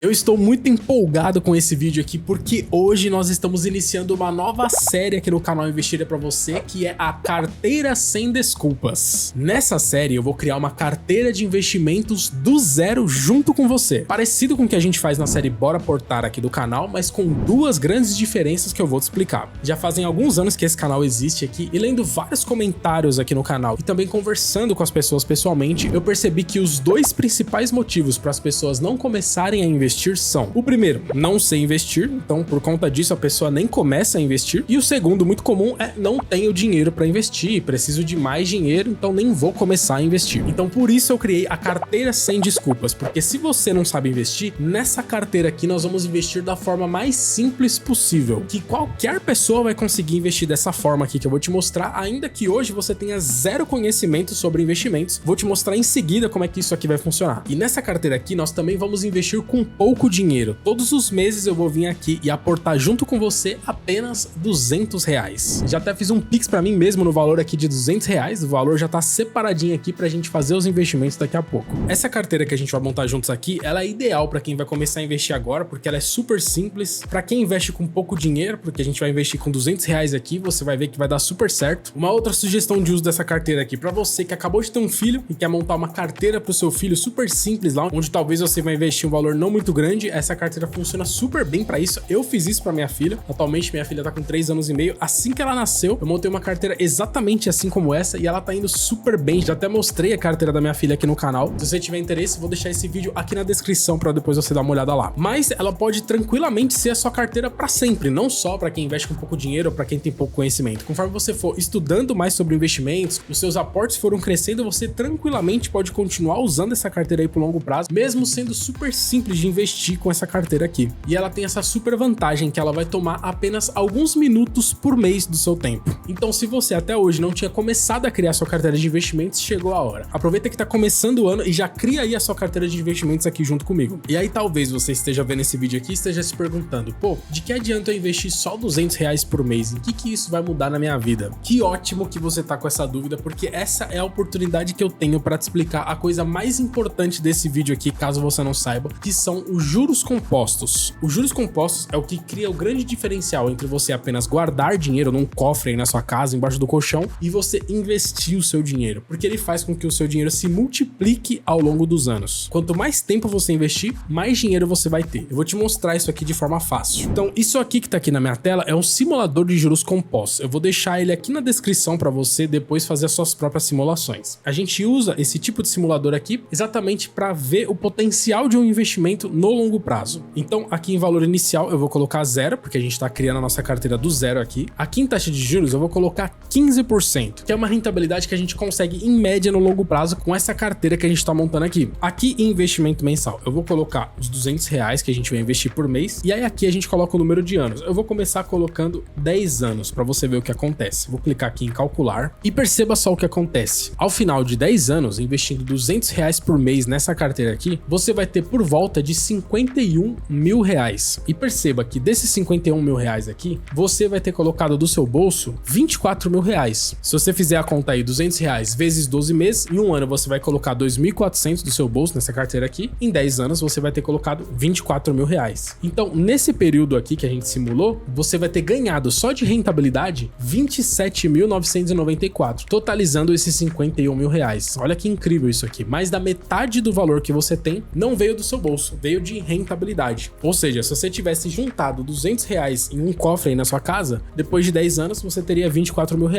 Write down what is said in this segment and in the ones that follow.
Eu estou muito empolgado com esse vídeo aqui porque hoje nós estamos iniciando uma nova série aqui no canal Investir é Pra Você, que é a Carteira Sem Desculpas. Nessa série eu vou criar uma carteira de investimentos do zero junto com você, parecido com o que a gente faz na série Bora Portar aqui do canal, mas com duas grandes diferenças que eu vou te explicar. Já fazem alguns anos que esse canal existe aqui e lendo vários comentários aqui no canal e também conversando com as pessoas pessoalmente, eu percebi que os dois principais motivos para as pessoas não começarem a investir são: o primeiro, não sei investir, então por conta disso a pessoa nem começa a investir, e o segundo, muito comum, é não tenho dinheiro para investir, preciso de mais dinheiro, então nem vou começar a investir. Então por isso eu criei a Carteira Sem Desculpas, porque se você não sabe investir, nessa carteira aqui nós vamos investir da forma mais simples possível, que qualquer pessoa vai conseguir investir dessa forma aqui que eu vou te mostrar, ainda que hoje você tenha zero conhecimento sobre investimentos. Vou te mostrar em seguida como é que isso aqui vai funcionar. E nessa carteira aqui nós também vamos investir com pouco dinheiro. Todos os meses eu vou vir aqui e aportar junto com você apenas R$200. Já até fiz um Pix pra mim mesmo no valor aqui de R$200, o valor já tá separadinho aqui pra gente fazer os investimentos daqui a pouco. Essa carteira que a gente vai montar juntos aqui, ela é ideal pra quem vai começar a investir agora, porque ela é super simples. Pra quem investe com pouco dinheiro, porque a gente vai investir com R$200 aqui, você vai ver que vai dar super certo. Uma outra sugestão de uso dessa carteira aqui, pra você que acabou de ter um filho e quer montar uma carteira pro seu filho super simples lá, onde talvez você vai investir um valor não muito grande, essa carteira funciona super bem pra isso. Eu fiz isso pra minha filha. Atualmente minha filha tá com 3 anos e meio. Assim que ela nasceu, eu montei uma carteira exatamente assim como essa e ela tá indo super bem. Já até mostrei a carteira da minha filha aqui no canal. Se você tiver interesse, vou deixar esse vídeo aqui na descrição pra depois você dar uma olhada lá. Mas ela pode tranquilamente ser a sua carteira pra sempre, não só pra quem investe com pouco dinheiro ou pra quem tem pouco conhecimento. Conforme você for estudando mais sobre investimentos, os seus aportes foram crescendo, você tranquilamente pode continuar usando essa carteira aí pro longo prazo, mesmo sendo super simples de investir com essa carteira aqui. E ela tem essa super vantagem que ela vai tomar apenas alguns minutos por mês do seu tempo. Então, se você até hoje não tinha começado a criar sua carteira de investimentos, chegou a hora. Aproveita que tá começando o ano e já cria aí a sua carteira de investimentos aqui junto comigo. E aí talvez você esteja vendo esse vídeo aqui e esteja se perguntando: pô, de que adianta eu investir só R$200 por mês? Em que isso vai mudar na minha vida? Que ótimo que você tá com essa dúvida, porque essa é a oportunidade que eu tenho para te explicar a coisa mais importante desse vídeo aqui, caso você não saiba, que são os juros compostos. Os juros compostos é o que cria o grande diferencial entre você apenas guardar dinheiro num cofre aí na sua casa, embaixo do colchão, e você investir o seu dinheiro, porque ele faz com que o seu dinheiro se multiplique ao longo dos anos. Quanto mais tempo você investir, mais dinheiro você vai ter. Eu vou te mostrar isso aqui de forma fácil. Então, isso aqui que tá aqui na minha tela é um simulador de juros compostos. Eu vou deixar ele aqui na descrição para você depois fazer as suas próprias simulações. A gente usa esse tipo de simulador aqui exatamente para ver o potencial de um investimento no longo prazo. Então, aqui em valor inicial eu vou colocar 0, porque a gente está criando a nossa carteira do zero aqui. Aqui em taxa de juros eu vou colocar 15%, que é uma rentabilidade que a gente consegue em média no longo prazo com essa carteira que a gente está montando aqui. Aqui em investimento mensal eu vou colocar os R$200 que a gente vai investir por mês, e aí aqui a gente coloca o número de anos. Eu vou começar colocando 10 anos para você ver o que acontece. Vou clicar aqui em calcular e perceba só o que acontece. Ao final de 10 anos, investindo R$200 por mês nessa carteira aqui, você vai ter por volta de R$51 mil. E perceba que desses R$51 mil aqui, você vai ter colocado do seu bolso R$24 mil. Se você fizer a conta aí, R$200 vezes 12 meses, em um ano você vai colocar 2.400 do seu bolso nessa carteira aqui, em 10 anos você vai ter colocado R$24 mil. Então, nesse período aqui que a gente simulou, você vai ter ganhado só de rentabilidade R$27.994, totalizando esses R$51 mil. Olha que incrível isso aqui. Mais da metade do valor que você tem não veio do seu bolso, veio de rentabilidade. Ou seja, se você tivesse juntado R$200 em um cofre aí na sua casa, depois de 10 anos você teria R$24 mil.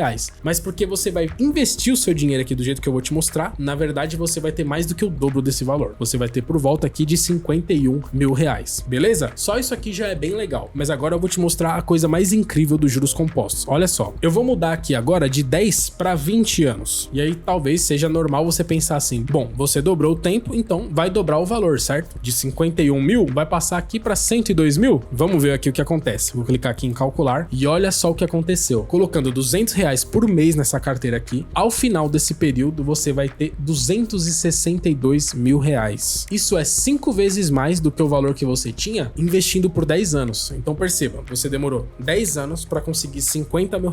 Mas porque você vai investir o seu dinheiro aqui do jeito que eu vou te mostrar, na verdade você vai ter mais do que o dobro desse valor. Você vai ter por volta aqui de R$51 mil. Beleza? Só isso aqui já é bem legal. Mas agora eu vou te mostrar a coisa mais incrível dos juros compostos. Olha só, eu vou mudar aqui agora de 10 para 20 anos. E aí talvez seja normal você pensar assim: bom, você dobrou o tempo, então vai dobrar o valor, certo? De 51 mil vai passar aqui para 102 mil? Vamos ver aqui o que acontece. Vou clicar aqui em calcular e olha só o que aconteceu. Colocando R$200 por mês nessa carteira aqui, ao final desse período você vai ter R$262 mil. Isso é 5 vezes mais do que o valor que você tinha investindo por 10 anos. Então perceba, você demorou 10 anos para conseguir R$50 mil.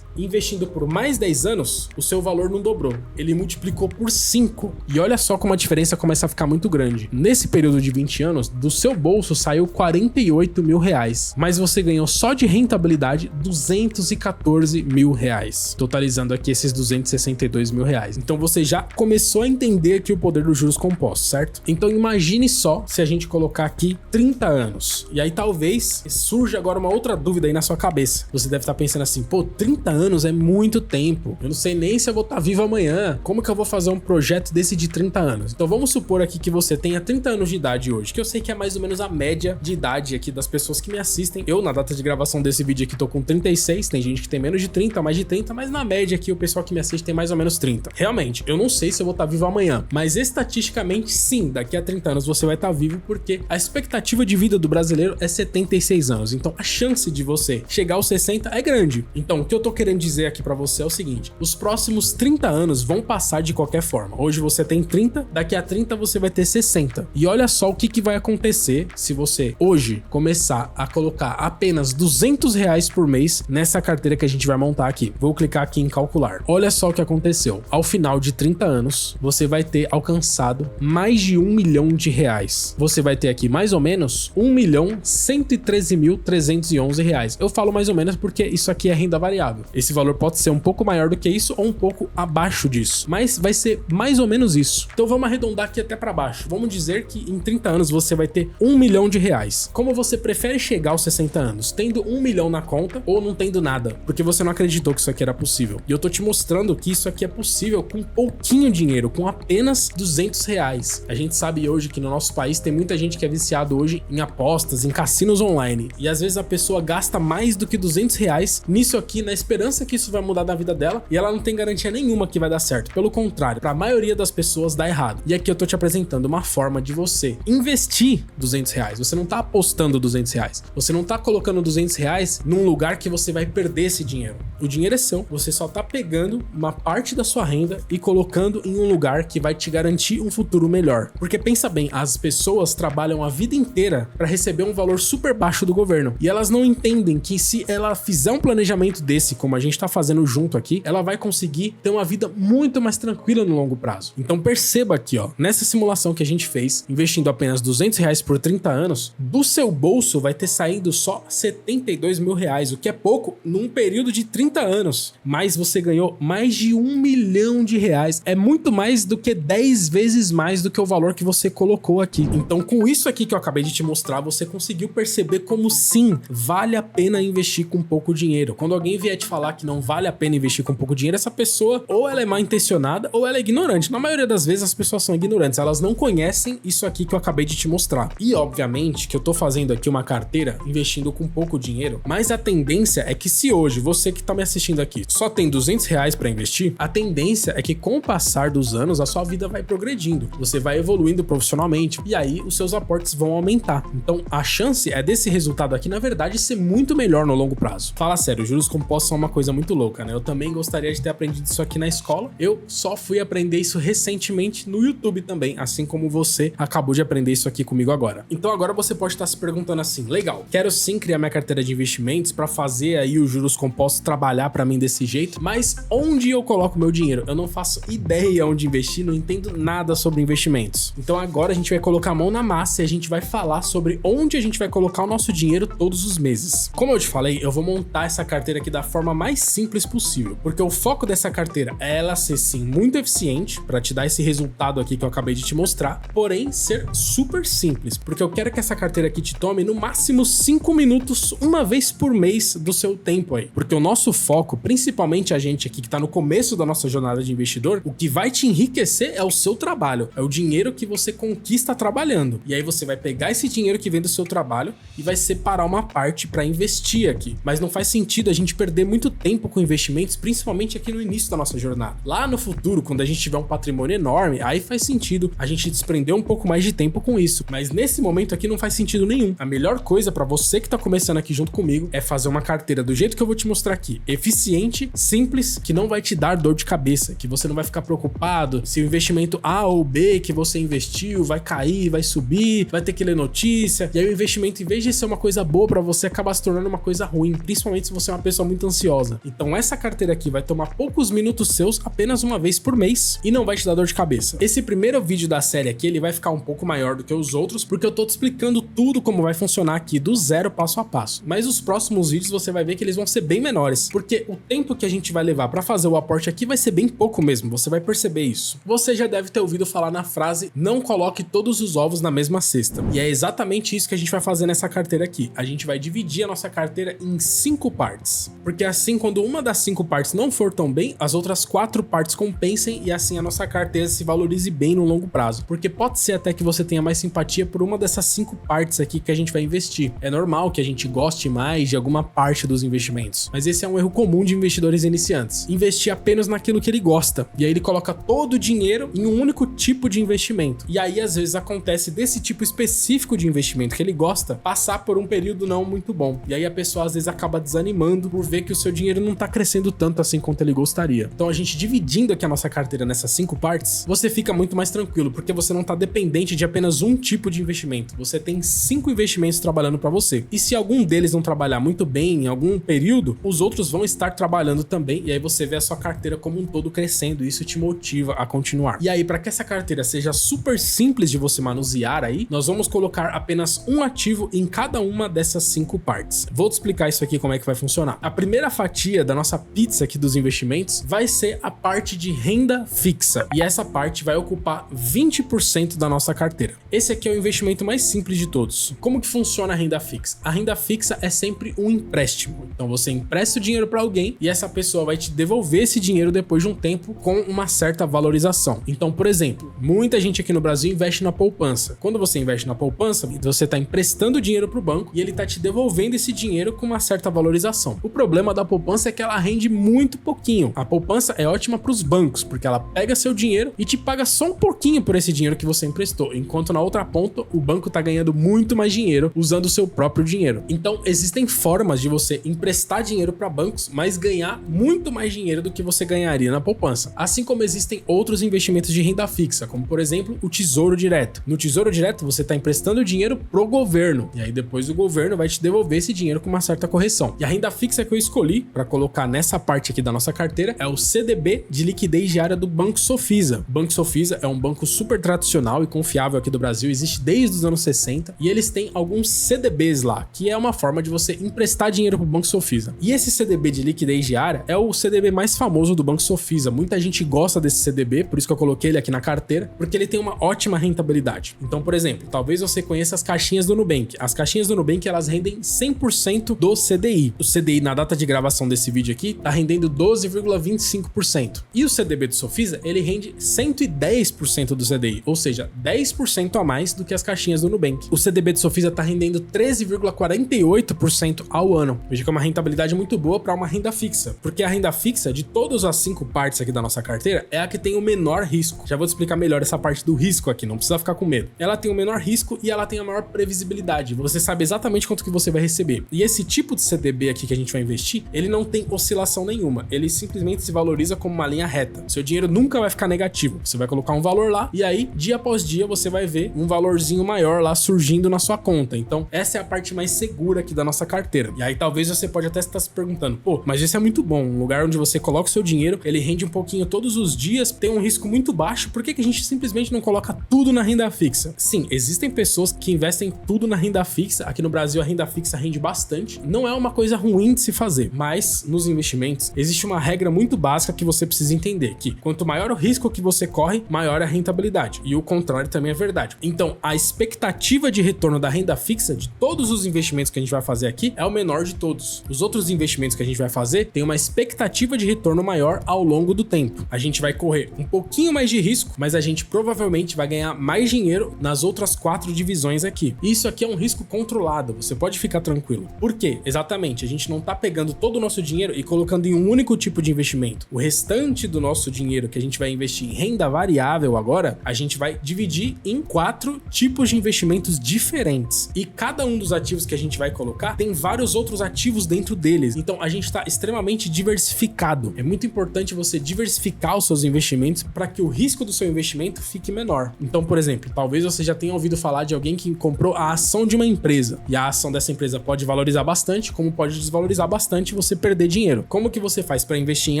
Investindo por mais 10 anos, o seu valor não dobrou, ele multiplicou por 5. E olha só como a diferença começa a ficar muito grande. Nesse período de 20 20 anos, do seu bolso saiu 48 mil reais, mas você ganhou só de rentabilidade 214 mil reais, totalizando aqui esses 262 mil reais. Então você já começou a entender aqui o poder dos juros compostos, certo? Então imagine só se a gente colocar aqui 30 anos, e aí talvez surja agora uma outra dúvida aí na sua cabeça. Você deve estar pensando assim, pô, 30 anos é muito tempo, eu não sei nem se eu vou estar vivo amanhã, como que eu vou fazer um projeto desse de 30 anos? Então vamos supor aqui que você tenha 30 anos de idade hoje, que eu sei que é mais ou menos a média de idade aqui das pessoas que me assistem. Eu, na data de gravação desse vídeo aqui, tô com 36, tem gente que tem menos de 30, mais de 30, mas na média aqui o pessoal que me assiste tem mais ou menos 30. Realmente, eu não sei se eu vou estar vivo amanhã, mas estatisticamente sim, daqui a 30 anos você vai estar vivo, porque a expectativa de vida do brasileiro é 76 anos, então a chance de você chegar aos 60 é grande. Então o que eu tô querendo dizer aqui pra você é o seguinte, os próximos 30 anos vão passar de qualquer forma. Hoje você tem 30, daqui a 30 você vai ter 60. E olha só o que vai acontecer se você hoje começar a colocar apenas 200 reais por mês nessa carteira que a gente vai montar aqui. Vou clicar aqui em calcular. Olha só o que aconteceu. Ao final de 30 anos, você vai ter alcançado mais de 1 milhão de reais. Você vai ter aqui mais ou menos 1.113.311 reais. Eu falo mais ou menos porque isso aqui é renda variável. Esse valor pode ser um pouco maior do que isso ou um pouco abaixo disso, mas vai ser mais ou menos isso. Então vamos arredondar aqui até para baixo. Vamos dizer que em 30 anos você vai ter 1 milhão de reais. Como você prefere chegar aos 60 anos? Tendo 1 milhão na conta ou não tendo nada? Porque você não acreditou que isso aqui era possível. E eu tô te mostrando que isso aqui é possível com pouquinho dinheiro, com apenas 200 reais. A gente sabe hoje que no nosso país tem muita gente que é viciado hoje em apostas, em cassinos online. E às vezes a pessoa gasta mais do que 200 reais nisso aqui, na esperança que isso vai mudar da vida dela, e ela não tem garantia nenhuma que vai dar certo. Pelo contrário, para a maioria das pessoas dá errado. E aqui eu tô te apresentando uma forma de você investir 200 reais. Você não tá apostando 200 reais. Você não tá colocando 200 reais num lugar que você vai perder esse dinheiro. O dinheiro é seu. Você só tá pegando uma parte da sua renda e colocando em um lugar que vai te garantir um futuro melhor. Porque pensa bem, as pessoas trabalham a vida inteira para receber um valor super baixo do governo. E elas não entendem que se ela fizer um planejamento desse, como a gente tá fazendo junto aqui, ela vai conseguir ter uma vida muito mais tranquila no longo prazo. Então perceba aqui, ó, nessa simulação que a gente fez, investindo apenas 200 reais por 30 anos, do seu bolso vai ter saído só 72 mil reais, o que é pouco num período de 30 anos. Mas você ganhou mais de 1 milhão de reais. É muito mais do que 10 vezes mais do que o valor que você colocou aqui. Então com isso aqui que eu acabei de te mostrar, você conseguiu perceber como sim, vale a pena investir com pouco dinheiro. Quando alguém vier te falar que não vale a pena investir com pouco dinheiro, essa pessoa ou ela é mal intencionada ou ela é ignorante. Na maioria das vezes as pessoas são ignorantes, elas não conhecem isso aqui que eu acabei de te mostrar. E obviamente que eu tô fazendo aqui uma carteira investindo com pouco dinheiro, mas a tendência é que se hoje você que tá me assistindo aqui só tem 200 reais para investir, a tendência é que com o passar dos anos a sua vida vai progredindo, você vai evoluindo profissionalmente e aí os seus aportes vão aumentar. Então a chance é desse resultado aqui na verdade ser muito melhor no longo prazo. Fala sério, juros compostos são uma coisa muito louca, né? Eu também gostaria de ter aprendido isso aqui na escola. Eu só fui aprender isso recentemente no YouTube também, assim como você acabou de aprender isso aqui comigo agora. Então agora você pode estar se perguntando assim, legal, quero sim criar minha carteira de investimentos para fazer aí os juros compostos trabalhar para mim desse jeito, mas onde eu coloco meu dinheiro? Eu não faço ideia onde investir, não entendo nada sobre investimentos. Então agora a gente vai colocar a mão na massa e a gente vai falar sobre onde a gente vai colocar o nosso dinheiro todos os meses. Como eu te falei, eu vou montar essa carteira aqui da forma mais simples possível, porque o foco dessa carteira é ela ser sim muito eficiente para te dar esse resultado aqui que eu acabei de te mostrar, porém ser super simples, porque eu quero que essa carteira aqui te tome no máximo 5 minutos uma vez por mês do seu tempo aí, porque o nosso foco, principalmente a gente aqui que tá no começo da nossa jornada de investidor, o que vai te enriquecer é o seu trabalho, é o dinheiro que você conquista trabalhando, e aí você vai pegar esse dinheiro que vem do seu trabalho e vai separar uma parte para investir aqui, mas não faz sentido a gente perder muito tempo com investimentos, principalmente aqui no início da nossa jornada. Lá no futuro, quando a gente tiver um patrimônio enorme, aí faz sentido a gente desprender um pouco mais de tempo com isso, mas nesse momento aqui não faz sentido nenhum. A melhor coisa para você que tá começando aqui junto comigo é fazer uma carteira do jeito que eu vou te mostrar aqui, eficiente, simples, que não vai te dar dor de cabeça, que você não vai ficar preocupado se o investimento A ou B que você investiu vai cair, vai subir, vai ter que ler notícia, e aí o investimento, em vez de ser uma coisa boa pra você, acaba se tornando uma coisa ruim, principalmente se você é uma pessoa muito ansiosa. Então essa carteira aqui vai tomar poucos minutos seus, apenas uma vez por mês, e não vai te dar dor de cabeça. Esse primeiro vídeo da série aqui, ele vai ficar um pouco maior do que os outros, porque eu tô te explicando tudo como vai funcionar aqui, do zero, passo a passo. Mas os próximos vídeos você vai ver que eles vão ser bem menores, porque o tempo que a gente vai levar pra fazer o aporte aqui vai ser bem pouco mesmo, você vai perceber isso. Você já deve ter ouvido falar na frase, não coloque todos os ovos na mesma cesta. E é exatamente isso que a gente vai fazer nessa carteira aqui. A gente vai dividir a nossa carteira em 5 partes. Porque assim, quando uma das 5 partes não for tão bem, as outras 4 partes compensem e assim a nossa carteira se valorize bem no longo prazo. Porque pode ser até que você tenha mais simpatia por uma dessas 5 partes aqui que a gente vai investir. É normal que a gente goste mais de alguma parte dos investimentos, mas esse é um erro comum de investidores iniciantes. Investir apenas naquilo que ele gosta. E aí ele coloca todo o dinheiro em um único tipo de investimento. E aí às vezes acontece desse tipo específico de investimento que ele gosta passar por um período não muito bom. E aí a pessoa às vezes acaba desanimando por ver que o seu dinheiro não tá crescendo tanto assim quanto ele gostaria. Então a gente dividindo aqui a nossa carteira nessas 5 partes, você fica muito mais tranquilo, porque você não tá dependente de apenas um tipo de investimento. Você tem 5 investimentos trabalhando para você. E se algum deles não trabalhar muito bem em algum período, os outros vão estar trabalhando também, e aí você vê a sua carteira como um todo crescendo, e isso te motiva a continuar. E aí, para que essa carteira seja super simples de você manusear aí, nós vamos colocar apenas um ativo em cada uma dessas 5 partes. Vou te explicar isso aqui como é que vai funcionar. A primeira fatia da nossa pizza aqui dos investimentos vai ser a parte de renda fixa, e essa parte vai ocupar 20% da nossa carteira. Esse aqui é o investimento mais simples de todos. Como que funciona a renda fixa? A renda fixa é sempre um empréstimo. Então você empresta o dinheiro para alguém e essa pessoa vai te devolver esse dinheiro depois de um tempo com uma certa valorização. Então, por exemplo, muita gente aqui no Brasil investe na poupança. Quando você investe na poupança, você está emprestando dinheiro para o banco e ele está te devolvendo esse dinheiro com uma certa valorização. O problema da poupança é que ela rende muito pouquinho. A poupança é ótima para os bancos, porque ela pega seu dinheiro e te paga só um pouquinho por esse dinheiro que você emprestou, enquanto na outra ponta o banco está ganhando muito mais dinheiro usando o seu próprio dinheiro. Então, existem formas de você emprestar dinheiro para bancos, mas ganhar muito mais dinheiro do que você ganharia na poupança. Assim como existem outros investimentos de renda fixa, como por exemplo o Tesouro Direto. No Tesouro Direto você está emprestando dinheiro pro governo, e aí depois o governo vai te devolver esse dinheiro com uma certa correção. E a renda fixa que eu escolhi para colocar nessa parte aqui da nossa carteira é o CDB de liquidez diária do Banco Sofisa. O Banco Sofisa é um banco super tradicional e confiável aqui do Brasil, existe desde os anos 60, e eles têm alguns CDBs lá, que é uma forma de você emprestar dinheiro pro Banco Sofisa. E esse CDB de liquidez diária é o CDB mais famoso do Banco Sofisa. Muita gente gosta desse CDB, por isso que eu coloquei ele aqui na carteira, porque ele tem uma ótima rentabilidade. Então, por exemplo, talvez você conheça as caixinhas do Nubank. As caixinhas do Nubank, elas rendem 100% do CDI. O CDI, na data de gravação desse vídeo aqui, tá rendendo 12,25%. E o CDB do Sofisa, ele rende 110% do CDI, ou seja, 10% a mais do que as caixinhas do Nubank. O CDB do Sofisa tá rendendo 13,48% ao ano. Veja que é uma rentabilidade muito boa para uma renda fixa, porque a renda fixa de todas as 5 partes aqui da nossa carteira é a que tem o menor risco. Já vou te explicar melhor essa parte do risco aqui, não precisa ficar com medo. Ela tem o menor risco e ela tem a maior previsibilidade. Você sabe exatamente quanto que você vai receber. E esse tipo de CDB aqui que a gente vai investir, ele não tem oscilação nenhuma. Ele simplesmente se valoriza como uma linha reta. Seu dinheiro nunca vai ficar negativo. Você vai colocar um valor lá e aí, dia após dia, você vai ver um valorzinho maior lá surgindo na sua conta. Então, essa é a parte mais segura aqui da nossa carteira. E aí, talvez você pode até estar se perguntando, pô, mas isso é muito bom. Um lugar onde você coloca o seu dinheiro, ele rende um pouquinho todos os dias, tem um risco muito baixo. Por que a gente simplesmente não coloca tudo na renda fixa? Sim, existem pessoas que investem tudo na renda fixa. Aqui no Brasil, a renda fixa rende bastante. Não é uma coisa ruim de se fazer, mas nos investimentos, existe uma regra muito básica que você precisa entender, que quanto maior o risco que você corre, maior a rentabilidade. E o contrário também é verdade. Então, a expectativa de retorno da renda fixa de todos os investimentos que a gente vai fazer aqui é o menor de todos. Os outros investimentos que a gente vai fazer tem uma expectativa de retorno maior ao longo do tempo. A gente vai correr um pouquinho mais de risco, mas a gente provavelmente vai ganhar mais dinheiro nas outras 4 divisões aqui. Isso aqui é um risco controlado, você pode ficar tranquilo. Por quê? Exatamente, a gente não tá pegando todo o nosso dinheiro e colocando em um único tipo de investimento. O restante do nosso dinheiro que a gente vai investir em renda variável agora, a gente vai dividir em 4 tipos de investimentos diferentes. E cada um dos ativos que a gente vai colocar tem vários outros ativos dentro deles. Então a gente está extremamente diversificado. É muito importante você diversificar os seus investimentos para que o risco do seu investimento fique menor. Então, por exemplo, talvez você já tenha ouvido falar de alguém que comprou a ação de uma empresa e a ação dessa empresa pode valorizar bastante, como pode desvalorizar bastante e você perder dinheiro. Como que você faz para investir em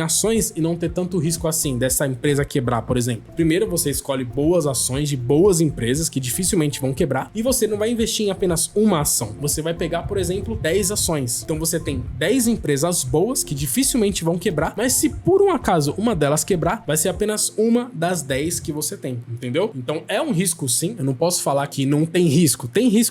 ações e não ter tanto risco assim dessa empresa quebrar, por exemplo? Primeiro, você escolhe boas ações de boas empresas que dificilmente vão quebrar e você não vai investir em apenas uma ação. Você vai pegar, por exemplo, 10 ações. Então você tem 10 empresas boas que dificilmente vão quebrar, mas se por um acaso uma delas quebrar, vai ser apenas uma das 10 que você tem, entendeu? Então é um risco sim, eu não posso falar que não tem risco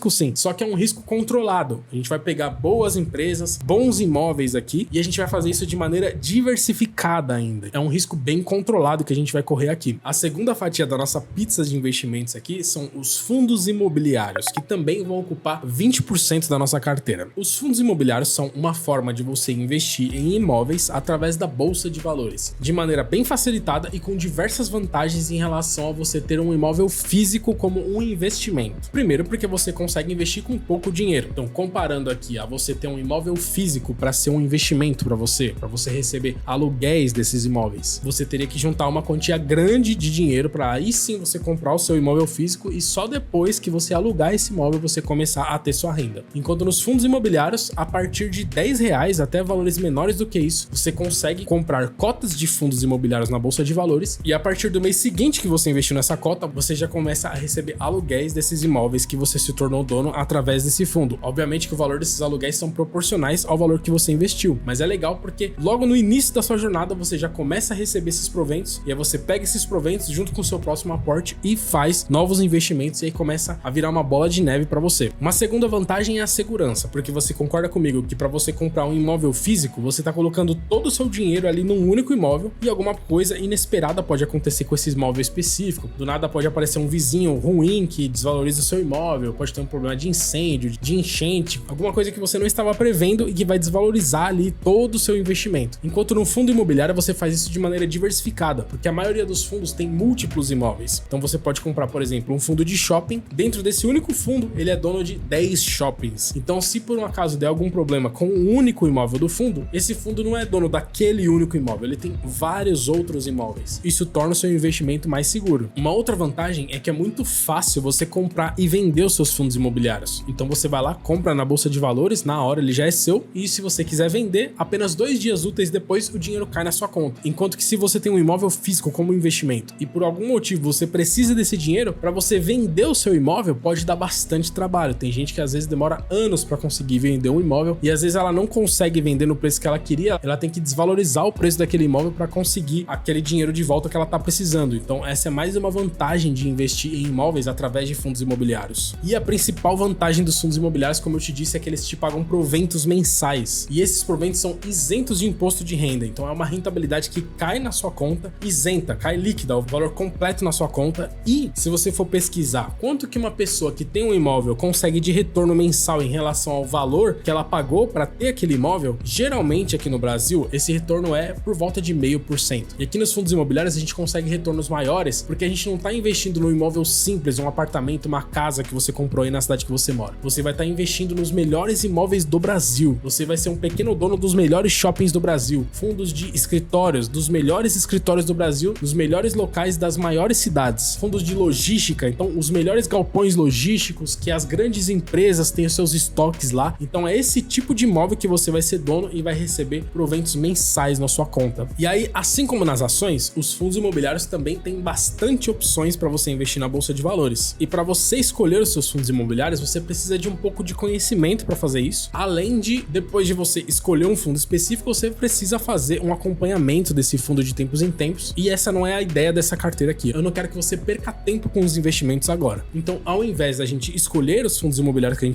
sim, só que é um risco controlado. A gente vai pegar boas empresas, bons imóveis aqui e a gente vai fazer isso de maneira diversificada ainda. É um risco bem controlado que a gente vai correr aqui. A segunda fatia da nossa pizza de investimentos aqui são os fundos imobiliários, que também vão ocupar 20% da nossa carteira. Os fundos imobiliários são uma forma de você investir em imóveis através da bolsa de valores, de maneira bem facilitada e com diversas vantagens em relação a você ter um imóvel físico como um investimento. Primeiro, porque você consegue investir com pouco dinheiro. Então, comparando aqui a você ter um imóvel físico para ser um investimento para você receber aluguéis desses imóveis, você teria que juntar uma quantia grande de dinheiro para aí sim você comprar o seu imóvel físico e só depois que você alugar esse imóvel você começar a ter sua renda. Enquanto nos fundos imobiliários, a partir de R$10 até valores menores do que isso, você consegue comprar cotas de fundos imobiliários na bolsa de valores e a partir do mês seguinte que você investiu nessa cota, você já começa a receber aluguéis desses imóveis que você se tornou dono através desse fundo. Obviamente que o valor desses aluguéis são proporcionais ao valor que você investiu, mas é legal porque logo no início da sua jornada você já começa a receber esses proventos e aí você pega esses proventos junto com o seu próximo aporte e faz novos investimentos e aí começa a virar uma bola de neve para você. Uma segunda vantagem é a segurança, porque você concorda comigo que para você comprar um imóvel físico, você está colocando todo o seu dinheiro ali num único imóvel e alguma coisa inesperada pode acontecer com esse imóvel específico. Do nada pode aparecer um vizinho ruim que desvaloriza o seu imóvel, pode ter um problema de incêndio, de enchente, alguma coisa que você não estava prevendo e que vai desvalorizar ali todo o seu investimento. Enquanto no fundo imobiliário você faz isso de maneira diversificada, porque a maioria dos fundos tem múltiplos imóveis. Então você pode comprar, por exemplo, um fundo de shopping. Dentro desse único fundo, ele é dono de 10 shoppings. Então, se por um acaso der algum problema com um único imóvel do fundo, esse fundo não é dono daquele único imóvel, ele tem vários outros imóveis. Isso torna o seu investimento mais seguro. Uma outra vantagem é que é muito fácil você comprar e vender os seus fundos imobiliários. Então você vai lá, compra na bolsa de valores, na hora ele já é seu, e se você quiser vender, apenas 2 dias úteis depois o dinheiro cai na sua conta. Enquanto que se você tem um imóvel físico como investimento e por algum motivo você precisa desse dinheiro, para você vender o seu imóvel pode dar bastante trabalho. Tem gente que às vezes demora anos para conseguir vender um imóvel e às vezes ela não consegue vender no preço que ela queria, ela tem que desvalorizar o preço daquele imóvel para conseguir aquele dinheiro de volta que ela tá precisando. Então essa é mais uma vantagem de investir em imóveis através de fundos imobiliários. E a principal vantagem dos fundos imobiliários, como eu te disse, é que eles te pagam proventos mensais e esses proventos são isentos de imposto de renda. Então é uma rentabilidade que cai na sua conta, isenta, cai líquida, o valor completo na sua conta. E se você for pesquisar quanto que uma pessoa que tem um imóvel consegue de retorno mensal em relação ao valor que ela pagou para ter aquele imóvel, geralmente aqui no Brasil esse retorno é por volta de 0,5%. E aqui nos fundos imobiliários a gente consegue retornos maiores porque a gente não está investindo num imóvel simples, um apartamento, uma casa que você comprou aí na cidade que você mora. Você vai estar investindo nos melhores imóveis do Brasil. Você vai ser um pequeno dono dos melhores shoppings do Brasil, fundos de escritórios, dos melhores escritórios do Brasil, dos melhores locais das maiores cidades, fundos de logística, então os melhores galpões logísticos que as grandes empresas têm os seus estoques lá. Então é esse tipo de imóvel que você vai ser dono e vai receber proventos mensais na sua conta. E aí, assim como nas ações, os fundos imobiliários também têm bastante opções para você investir na bolsa de valores. E para você escolher os seus fundos imobiliários, você precisa de um pouco de conhecimento para fazer isso. Além de, depois de você escolher um fundo específico, você precisa fazer um acompanhamento desse fundo de tempos em tempos. E essa não é a ideia dessa carteira aqui. Eu não quero que você perca tempo com os investimentos agora. Então, ao invés da gente escolher os fundos imobiliários que a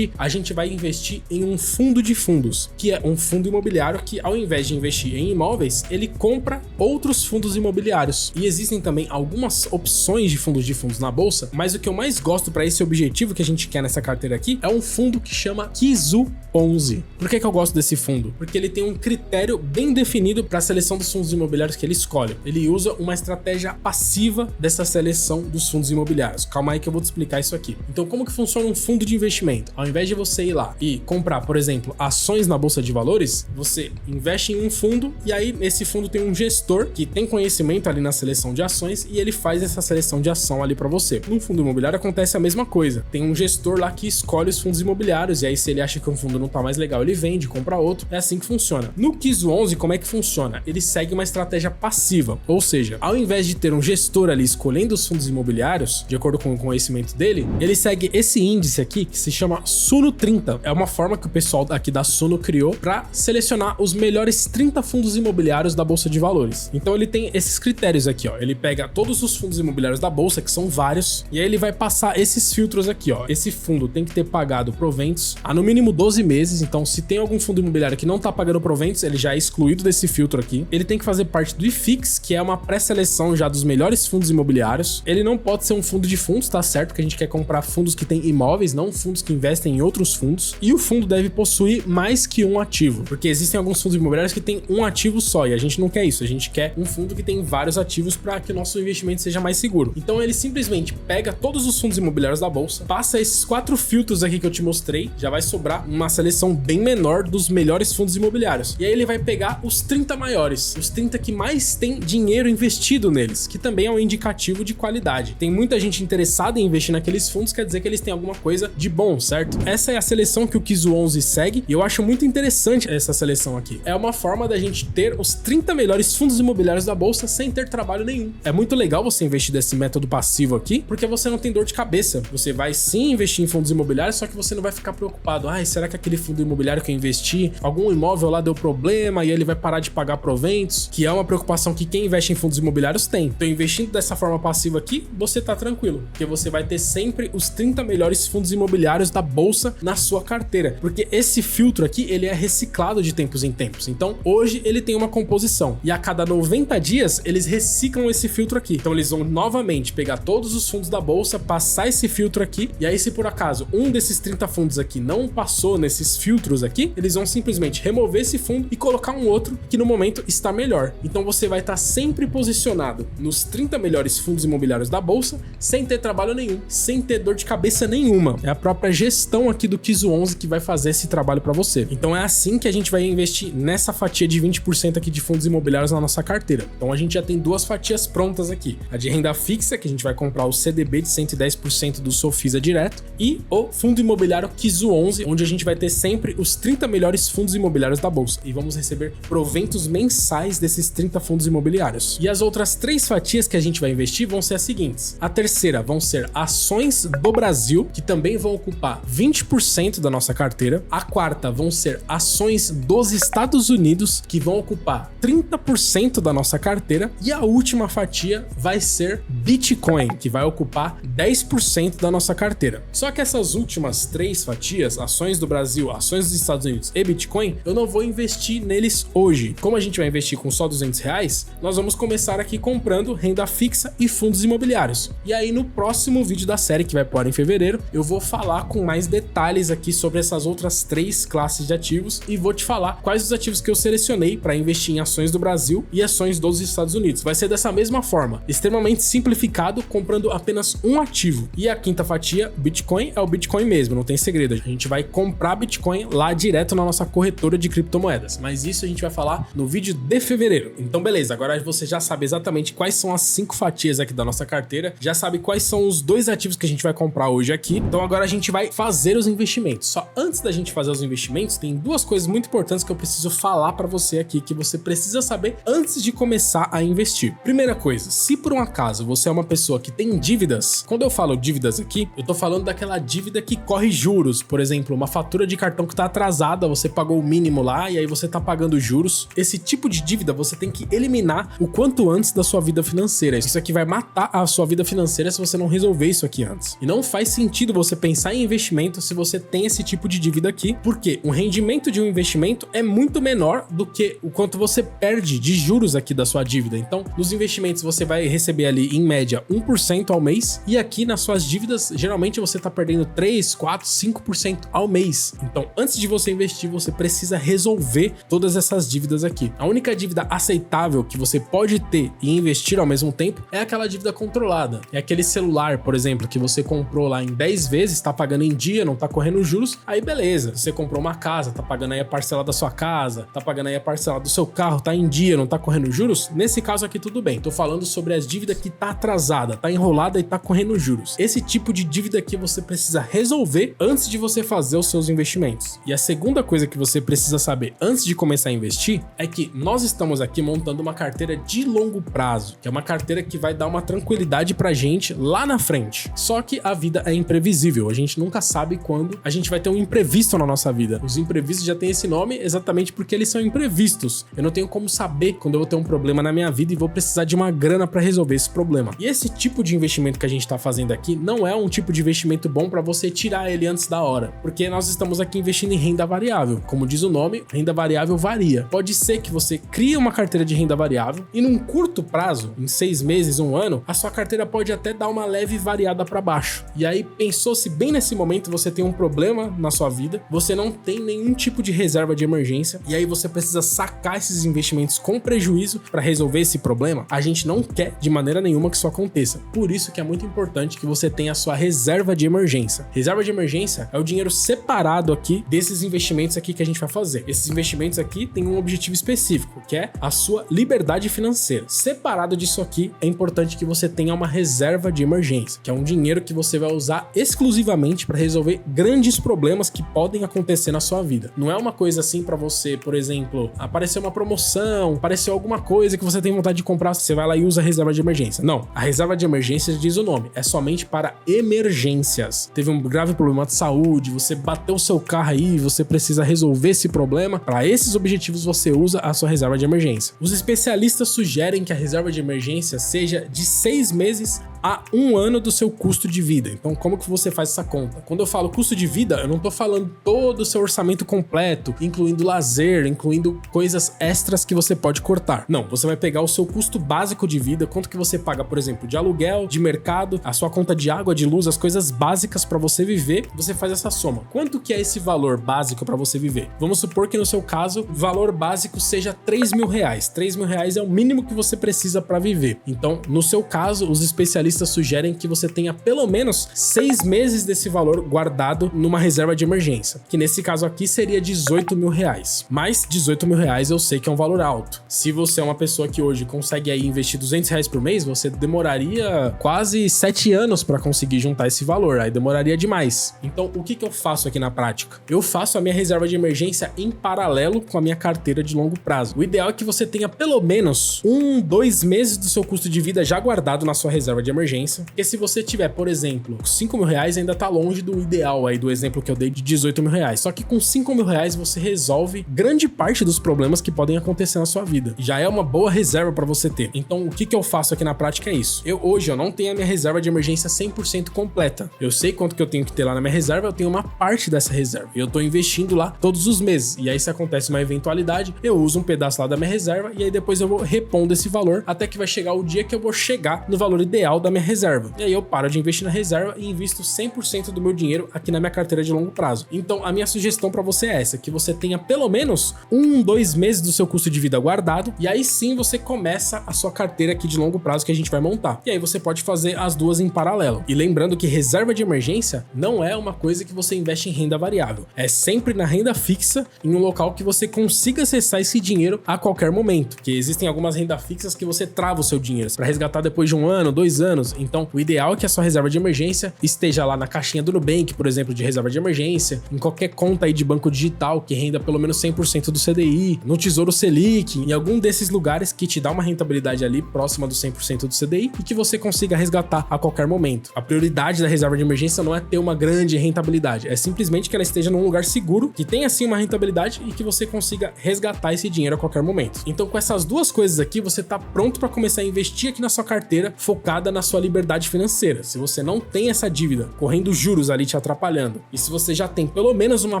gente vai investir em um fundo de fundos, que é um fundo imobiliário que, ao invés de investir em imóveis, ele compra outros fundos imobiliários. E existem também algumas opções de fundos na bolsa, mas o que eu mais gosto para esse objetivo que a gente quer nessa carteira aqui é um fundo que chama Kizu 11. Por que eu gosto desse fundo? Porque ele tem um critério bem definido para a seleção dos fundos imobiliários que ele escolhe. Ele usa uma estratégia passiva dessa seleção dos fundos imobiliários. Calma aí que eu vou te explicar isso aqui. Então, como que funciona um fundo de investimento? Ao invés de você ir lá e comprar, por exemplo, ações na bolsa de valores, você investe em um fundo e aí esse fundo tem um gestor que tem conhecimento ali na seleção de ações e ele faz essa seleção de ação ali para você. No fundo imobiliário acontece a mesma coisa. Tem um gestor lá que escolhe os fundos imobiliários e aí se ele acha que um fundo não tá mais legal, ele vende, compra outro. É assim que funciona. No Quizo 11, como é que funciona? Ele segue uma estratégia passiva, ou seja, ao invés de ter um gestor ali escolhendo os fundos imobiliários, de acordo com o conhecimento dele, ele segue esse índice aqui que se chama Suno 30. É uma forma que o pessoal aqui da Suno criou para selecionar os melhores 30 fundos imobiliários da Bolsa de Valores. Então ele tem esses critérios aqui, ó. Ele pega todos os fundos imobiliários da Bolsa, que são vários, e aí ele vai passar esses filtros aqui, ó. Esse fundo tem que ter pagado proventos há no mínimo 12 meses, então se tem algum fundo imobiliário que não tá pagando proventos, ele já é excluído desse filtro aqui. Ele tem que fazer parte do IFIX, que é uma pré-seleção já dos melhores fundos imobiliários. Ele não pode ser um fundo de fundos, tá certo? Porque a gente quer comprar fundos que têm imóveis, não fundos que investem em outros fundos. E o fundo deve possuir mais que um ativo, porque existem alguns fundos imobiliários que têm um ativo só, e a gente não quer isso. A gente quer um fundo que tem vários ativos para que o nosso investimento seja mais seguro. Então ele simplesmente pega todos os fundos imobiliários da bolsa, passa esses 4 filtros aqui que eu te mostrei, já vai sobrar uma seleção bem menor dos melhores fundos imobiliários. E aí ele vai pegar os 30 maiores, os 30 que mais tem dinheiro investido neles, que também é um indicativo de qualidade. Tem muita gente interessada em investir naqueles fundos, quer dizer que eles têm alguma coisa de bom, certo? Essa é a seleção que o Quizo 11 segue, e eu acho muito interessante essa seleção aqui. É uma forma da gente ter os 30 melhores fundos imobiliários da bolsa sem ter trabalho nenhum. É muito legal você investir desse método passivo aqui, porque você não tem dor de cabeça. Você vai sim investir em fundos imobiliários, só que você não vai ficar preocupado. Ai, será que aquele fundo imobiliário que eu investi, algum imóvel lá deu problema e ele vai parar de pagar proventos? Que é uma preocupação que quem investe em fundos imobiliários tem. Então, investindo dessa forma passiva aqui, você tá tranquilo, porque você vai ter sempre os 30 melhores fundos imobiliários da bolsa na sua carteira, porque esse filtro aqui, ele é reciclado de tempos em tempos. Então, hoje ele tem uma composição e a cada 90 dias eles reciclam esse filtro aqui. Então, eles vão novamente pegar todos os fundos da bolsa, passar esse filtro aqui, e aí se por acaso um desses 30 fundos aqui não passou nesses filtros aqui, eles vão simplesmente remover esse fundo e colocar um outro que no momento está melhor. Então você vai estar sempre posicionado nos 30 melhores fundos imobiliários da bolsa, sem ter trabalho nenhum, sem ter dor de cabeça nenhuma. É a própria gestão aqui do Quizo 11 que vai fazer esse trabalho para você. Então é assim que a gente vai investir nessa fatia de 20% aqui de fundos imobiliários na nossa carteira. Então a gente já tem duas fatias prontas aqui. A de renda fixa, que a gente vai comprar o CDB de 110% do Sofisa direto, e o fundo imobiliário Quizo 11, onde a gente vai ter sempre os 30 melhores fundos imobiliários da bolsa e vamos receber proventos mensais desses 30 fundos imobiliários. E as outras 3 fatias que a gente vai investir vão ser as seguintes. A terceira vão ser ações do Brasil, que também vão ocupar 20% da nossa carteira. A quarta vão ser ações dos Estados Unidos, que vão ocupar 30% da nossa carteira. E a última fatia vai ser Bitcoin, que vai ocupar 10% da nossa carteira. Só que essas últimas 3 fatias, ações do Brasil, ações dos Estados Unidos e Bitcoin, eu não vou investir neles hoje. Como a gente vai investir com só R$200, nós vamos começar aqui comprando renda fixa e fundos imobiliários. E aí no próximo vídeo da série, que vai pro ar em fevereiro, eu vou falar com mais detalhes aqui sobre essas outras 3 classes de ativos e vou te falar quais os ativos que eu selecionei para investir em ações do Brasil e ações dos Estados Unidos. Vai ser dessa mesma forma, extremamente simplificado, comprando apenas um ativo. E a quinta fatia, Bitcoin, é o Bitcoin mesmo, não tem segredo. A gente vai comprar Bitcoin lá direto na nossa corretora de criptomoedas, mas isso a gente vai falar no vídeo de fevereiro. Então beleza, agora você já sabe exatamente quais são as 5 fatias aqui da nossa carteira, já sabe quais são os 2 ativos que a gente vai comprar hoje aqui. Então agora a gente vai fazer os investimentos. Só antes da gente fazer os investimentos, tem 2 coisas muito importantes que eu preciso falar para você aqui, que você precisa saber antes de começar a investir. Primeira coisa, se por um acaso você é uma pessoa que tem dívidas, quando eu falo dívidas aqui, eu tô falando daquela dívida que corre juros, por exemplo, uma fatura de cartão que tá atrasada, você pagou o mínimo lá e aí você tá pagando juros. Esse tipo de dívida você tem que eliminar o quanto antes da sua vida financeira. Isso aqui vai matar a sua vida financeira se você não resolver isso aqui antes. E não faz sentido você pensar em investimento se você tem esse tipo de dívida aqui, porque o rendimento de um investimento é muito menor do que o quanto você perde de juros aqui da sua dívida. Então, nos investimentos você vai receber ali, em média, 1% ao mês, e aqui nas suas dívidas, geralmente você tá perdendo 3, 4, 5% ao mês. Então, antes de você investir, você precisa resolver todas essas dívidas aqui. A única dívida aceitável que você pode ter e investir ao mesmo tempo é aquela dívida controlada. É aquele celular, por exemplo, que você comprou lá em 10 vezes, tá pagando em dia, não tá correndo juros, aí beleza. Você comprou uma casa, tá pagando aí a parcela da sua casa, tá pagando aí a parcela do seu carro, tá em dia, não tá correndo juros, nesse caso aqui tudo bem. Tô falando sobre as dívidas que tá atrasada, tá enrolada e tá correndo juros. Esse tipo de dívida aqui você precisa resolver antes de você fazer os seus investimentos. E a segunda coisa que você precisa saber antes de começar a investir é que nós estamos aqui montando uma carteira de longo prazo, que é uma carteira que vai dar uma tranquilidade pra gente lá na frente. Só que a vida é imprevisível, a gente nunca sabe quando a gente vai ter um imprevisto na nossa vida. Os imprevistos já têm esse nome exatamente porque eles são imprevistos. Eu não tenho como saber quando eu vou ter um problema na minha vida e vou precisar de uma grana pra resolver esse problema. E esse tipo de investimento que a gente tá fazendo aqui não é um tipo de investimento bom pra você tirar ele antes da hora, porque nós estamos aqui investindo em renda variável. Como diz o nome, renda variável varia. Pode ser que você crie uma carteira de renda variável e num curto prazo, em 6 meses, 1 ano, a sua carteira pode até dar uma leve variada para baixo. E aí pensou se bem nesse momento você tem um problema na sua vida, você não tem nenhum tipo de reserva de emergência e aí você precisa sacar esses investimentos com prejuízo para resolver esse problema. A gente não quer de maneira nenhuma que isso aconteça. Por isso que é muito importante que você tenha a sua reserva de emergência. Reserva de emergência é o dinheiro separado aqui desses investimentos aqui que a gente vai fazer. Esses investimentos aqui têm um objetivo específico, que é a sua liberdade financeira. Separado disso aqui, é importante que você tenha uma reserva de emergência, que é um dinheiro que você vai usar exclusivamente para resolver grandes problemas que podem acontecer na sua vida. Não é uma coisa assim para você, por exemplo, apareceu uma promoção, apareceu alguma coisa que você tem vontade de comprar, você vai lá e usa a reserva de emergência. Não, a reserva de emergência diz o nome, é somente para emergências. Teve um grave problema de saúde, você bateu o seu carro aí, você precisa resolver esse problema. Para esses objetivos você usa a sua reserva de emergência. Os especialistas sugerem que a reserva de emergência seja de 6 meses a 1 ano do seu custo de vida. Então, como que você faz essa conta? Quando eu falo custo de vida, eu não tô falando todo o seu orçamento completo, incluindo lazer, incluindo coisas extras que você pode cortar. Não, você vai pegar o seu custo básico de vida, quanto que você paga, por exemplo, de aluguel, de mercado, a sua conta de água, de luz, as coisas básicas para você viver, você faz essa soma. Quanto que é esse valor básico para você viver? Vamos supor que no seu caso, o valor básico seja R$3.000. R$3.000 é o mínimo que você precisa para viver. Então, no seu caso, os especialistas sugerem que você tenha pelo menos 6 meses desse valor guardado numa reserva de emergência, que nesse caso aqui seria R$18.000. Mas R$18.000 eu sei que é um valor alto. Se você é uma pessoa que hoje consegue aí investir R$200 por mês, você demoraria quase 7 anos para conseguir juntar esse valor, aí demoraria demais. Então, o que eu faço aqui na prática? Eu faço a minha reserva de emergência em paralelo com a minha carteira de longo prazo. O ideal é que você tenha pelo menos 2 meses do seu custo de vida já guardado na sua reserva de emergência, porque se você tiver, por exemplo, R$5.000 ainda tá longe do ideal aí, do exemplo que eu dei de R$18.000. Só que com R$5.000 você resolve grande parte dos problemas que podem acontecer na sua vida. Já é uma boa reserva para você ter. Então, o que eu faço aqui na prática é isso. Hoje eu não tenho a minha reserva de emergência 100% completa. Eu sei quanto que eu tenho que ter lá na minha reserva, eu tenho uma parte dessa reserva. Eu tô investindo lá todos os meses. E aí, se acontece uma eventualidade, eu uso um pedaço lá da minha reserva e aí depois eu vou repondo esse valor até que vai chegar o dia que eu vou chegar no valor ideal da minha reserva. E aí eu paro de investir na reserva e invisto 100% do meu dinheiro aqui na minha carteira de longo prazo. Então, a minha sugestão para você é essa, que você tenha pelo menos 2 meses do seu custo de vida guardado e aí sim você começa a sua carteira aqui de longo prazo que a gente vai montar. E aí você pode fazer as duas em paralelo. E lembrando que reserva de emergência não é uma coisa que você investe em renda variável. É sempre na renda fixa, em um local que você consiga acessar esse dinheiro a qualquer momento. Porque existem algumas rendas fixas que você trava o seu dinheiro para resgatar depois de 1 ano, 2 anos. Então, o ideal é que a sua reserva de emergência esteja lá na caixinha do Nubank, por exemplo, de reserva de emergência, em qualquer conta aí de banco digital que renda pelo menos 100% do CDI, no Tesouro Selic, em algum desses lugares que te dá uma rentabilidade ali próxima do 100% do CDI e que você consiga resgatar a qualquer momento. A prioridade da reserva de emergência não é ter uma grande rentabilidade, é simplesmente que ela esteja num lugar seguro, que tenha sim uma rentabilidade e que você consiga resgatar esse dinheiro a qualquer momento. Então, com essas duas coisas aqui, você tá pronto para começar a investir aqui na sua carteira, focada na sua liberdade financeira. Se você não tem essa dívida correndo juros ali te atrapalhando, e se você já tem pelo menos uma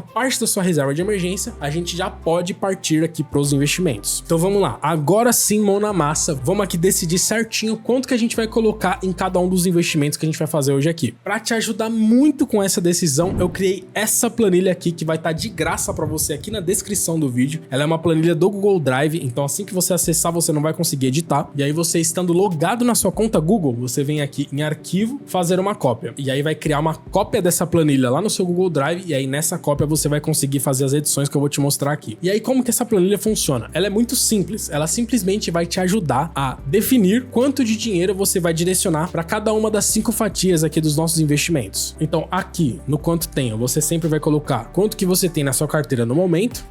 parte da sua reserva de emergência, a gente já pode partir aqui pros investimentos. Então vamos lá, agora sim, mão na massa, vamos aqui decidir certinho quanto que a gente vai colocar em cada um dos investimentos que a gente vai fazer hoje aqui. Para te ajudar muito com essa decisão, eu criei essa planilha aqui que vai estar de graça para você aqui na descrição do vídeo. Ela é uma planilha do Google Drive, então assim que você acessar, você não vai conseguir editar. E aí você estando logado na sua conta Google, você vem aqui em arquivo, fazer uma cópia. E aí vai criar uma cópia dessa planilha lá no seu Google Drive, e aí nessa cópia você vai conseguir fazer as edições que eu vou te mostrar aqui. E aí como que essa planilha funciona? Ela é muito simples, ela simplesmente vai te ajudar a definir quanto de dinheiro você vai direcionar para cada uma das 5 fatias aqui dos nossos investimentos. Então aqui, no quanto tenho, você sempre vai colocar quanto que você tem na sua carteira no momento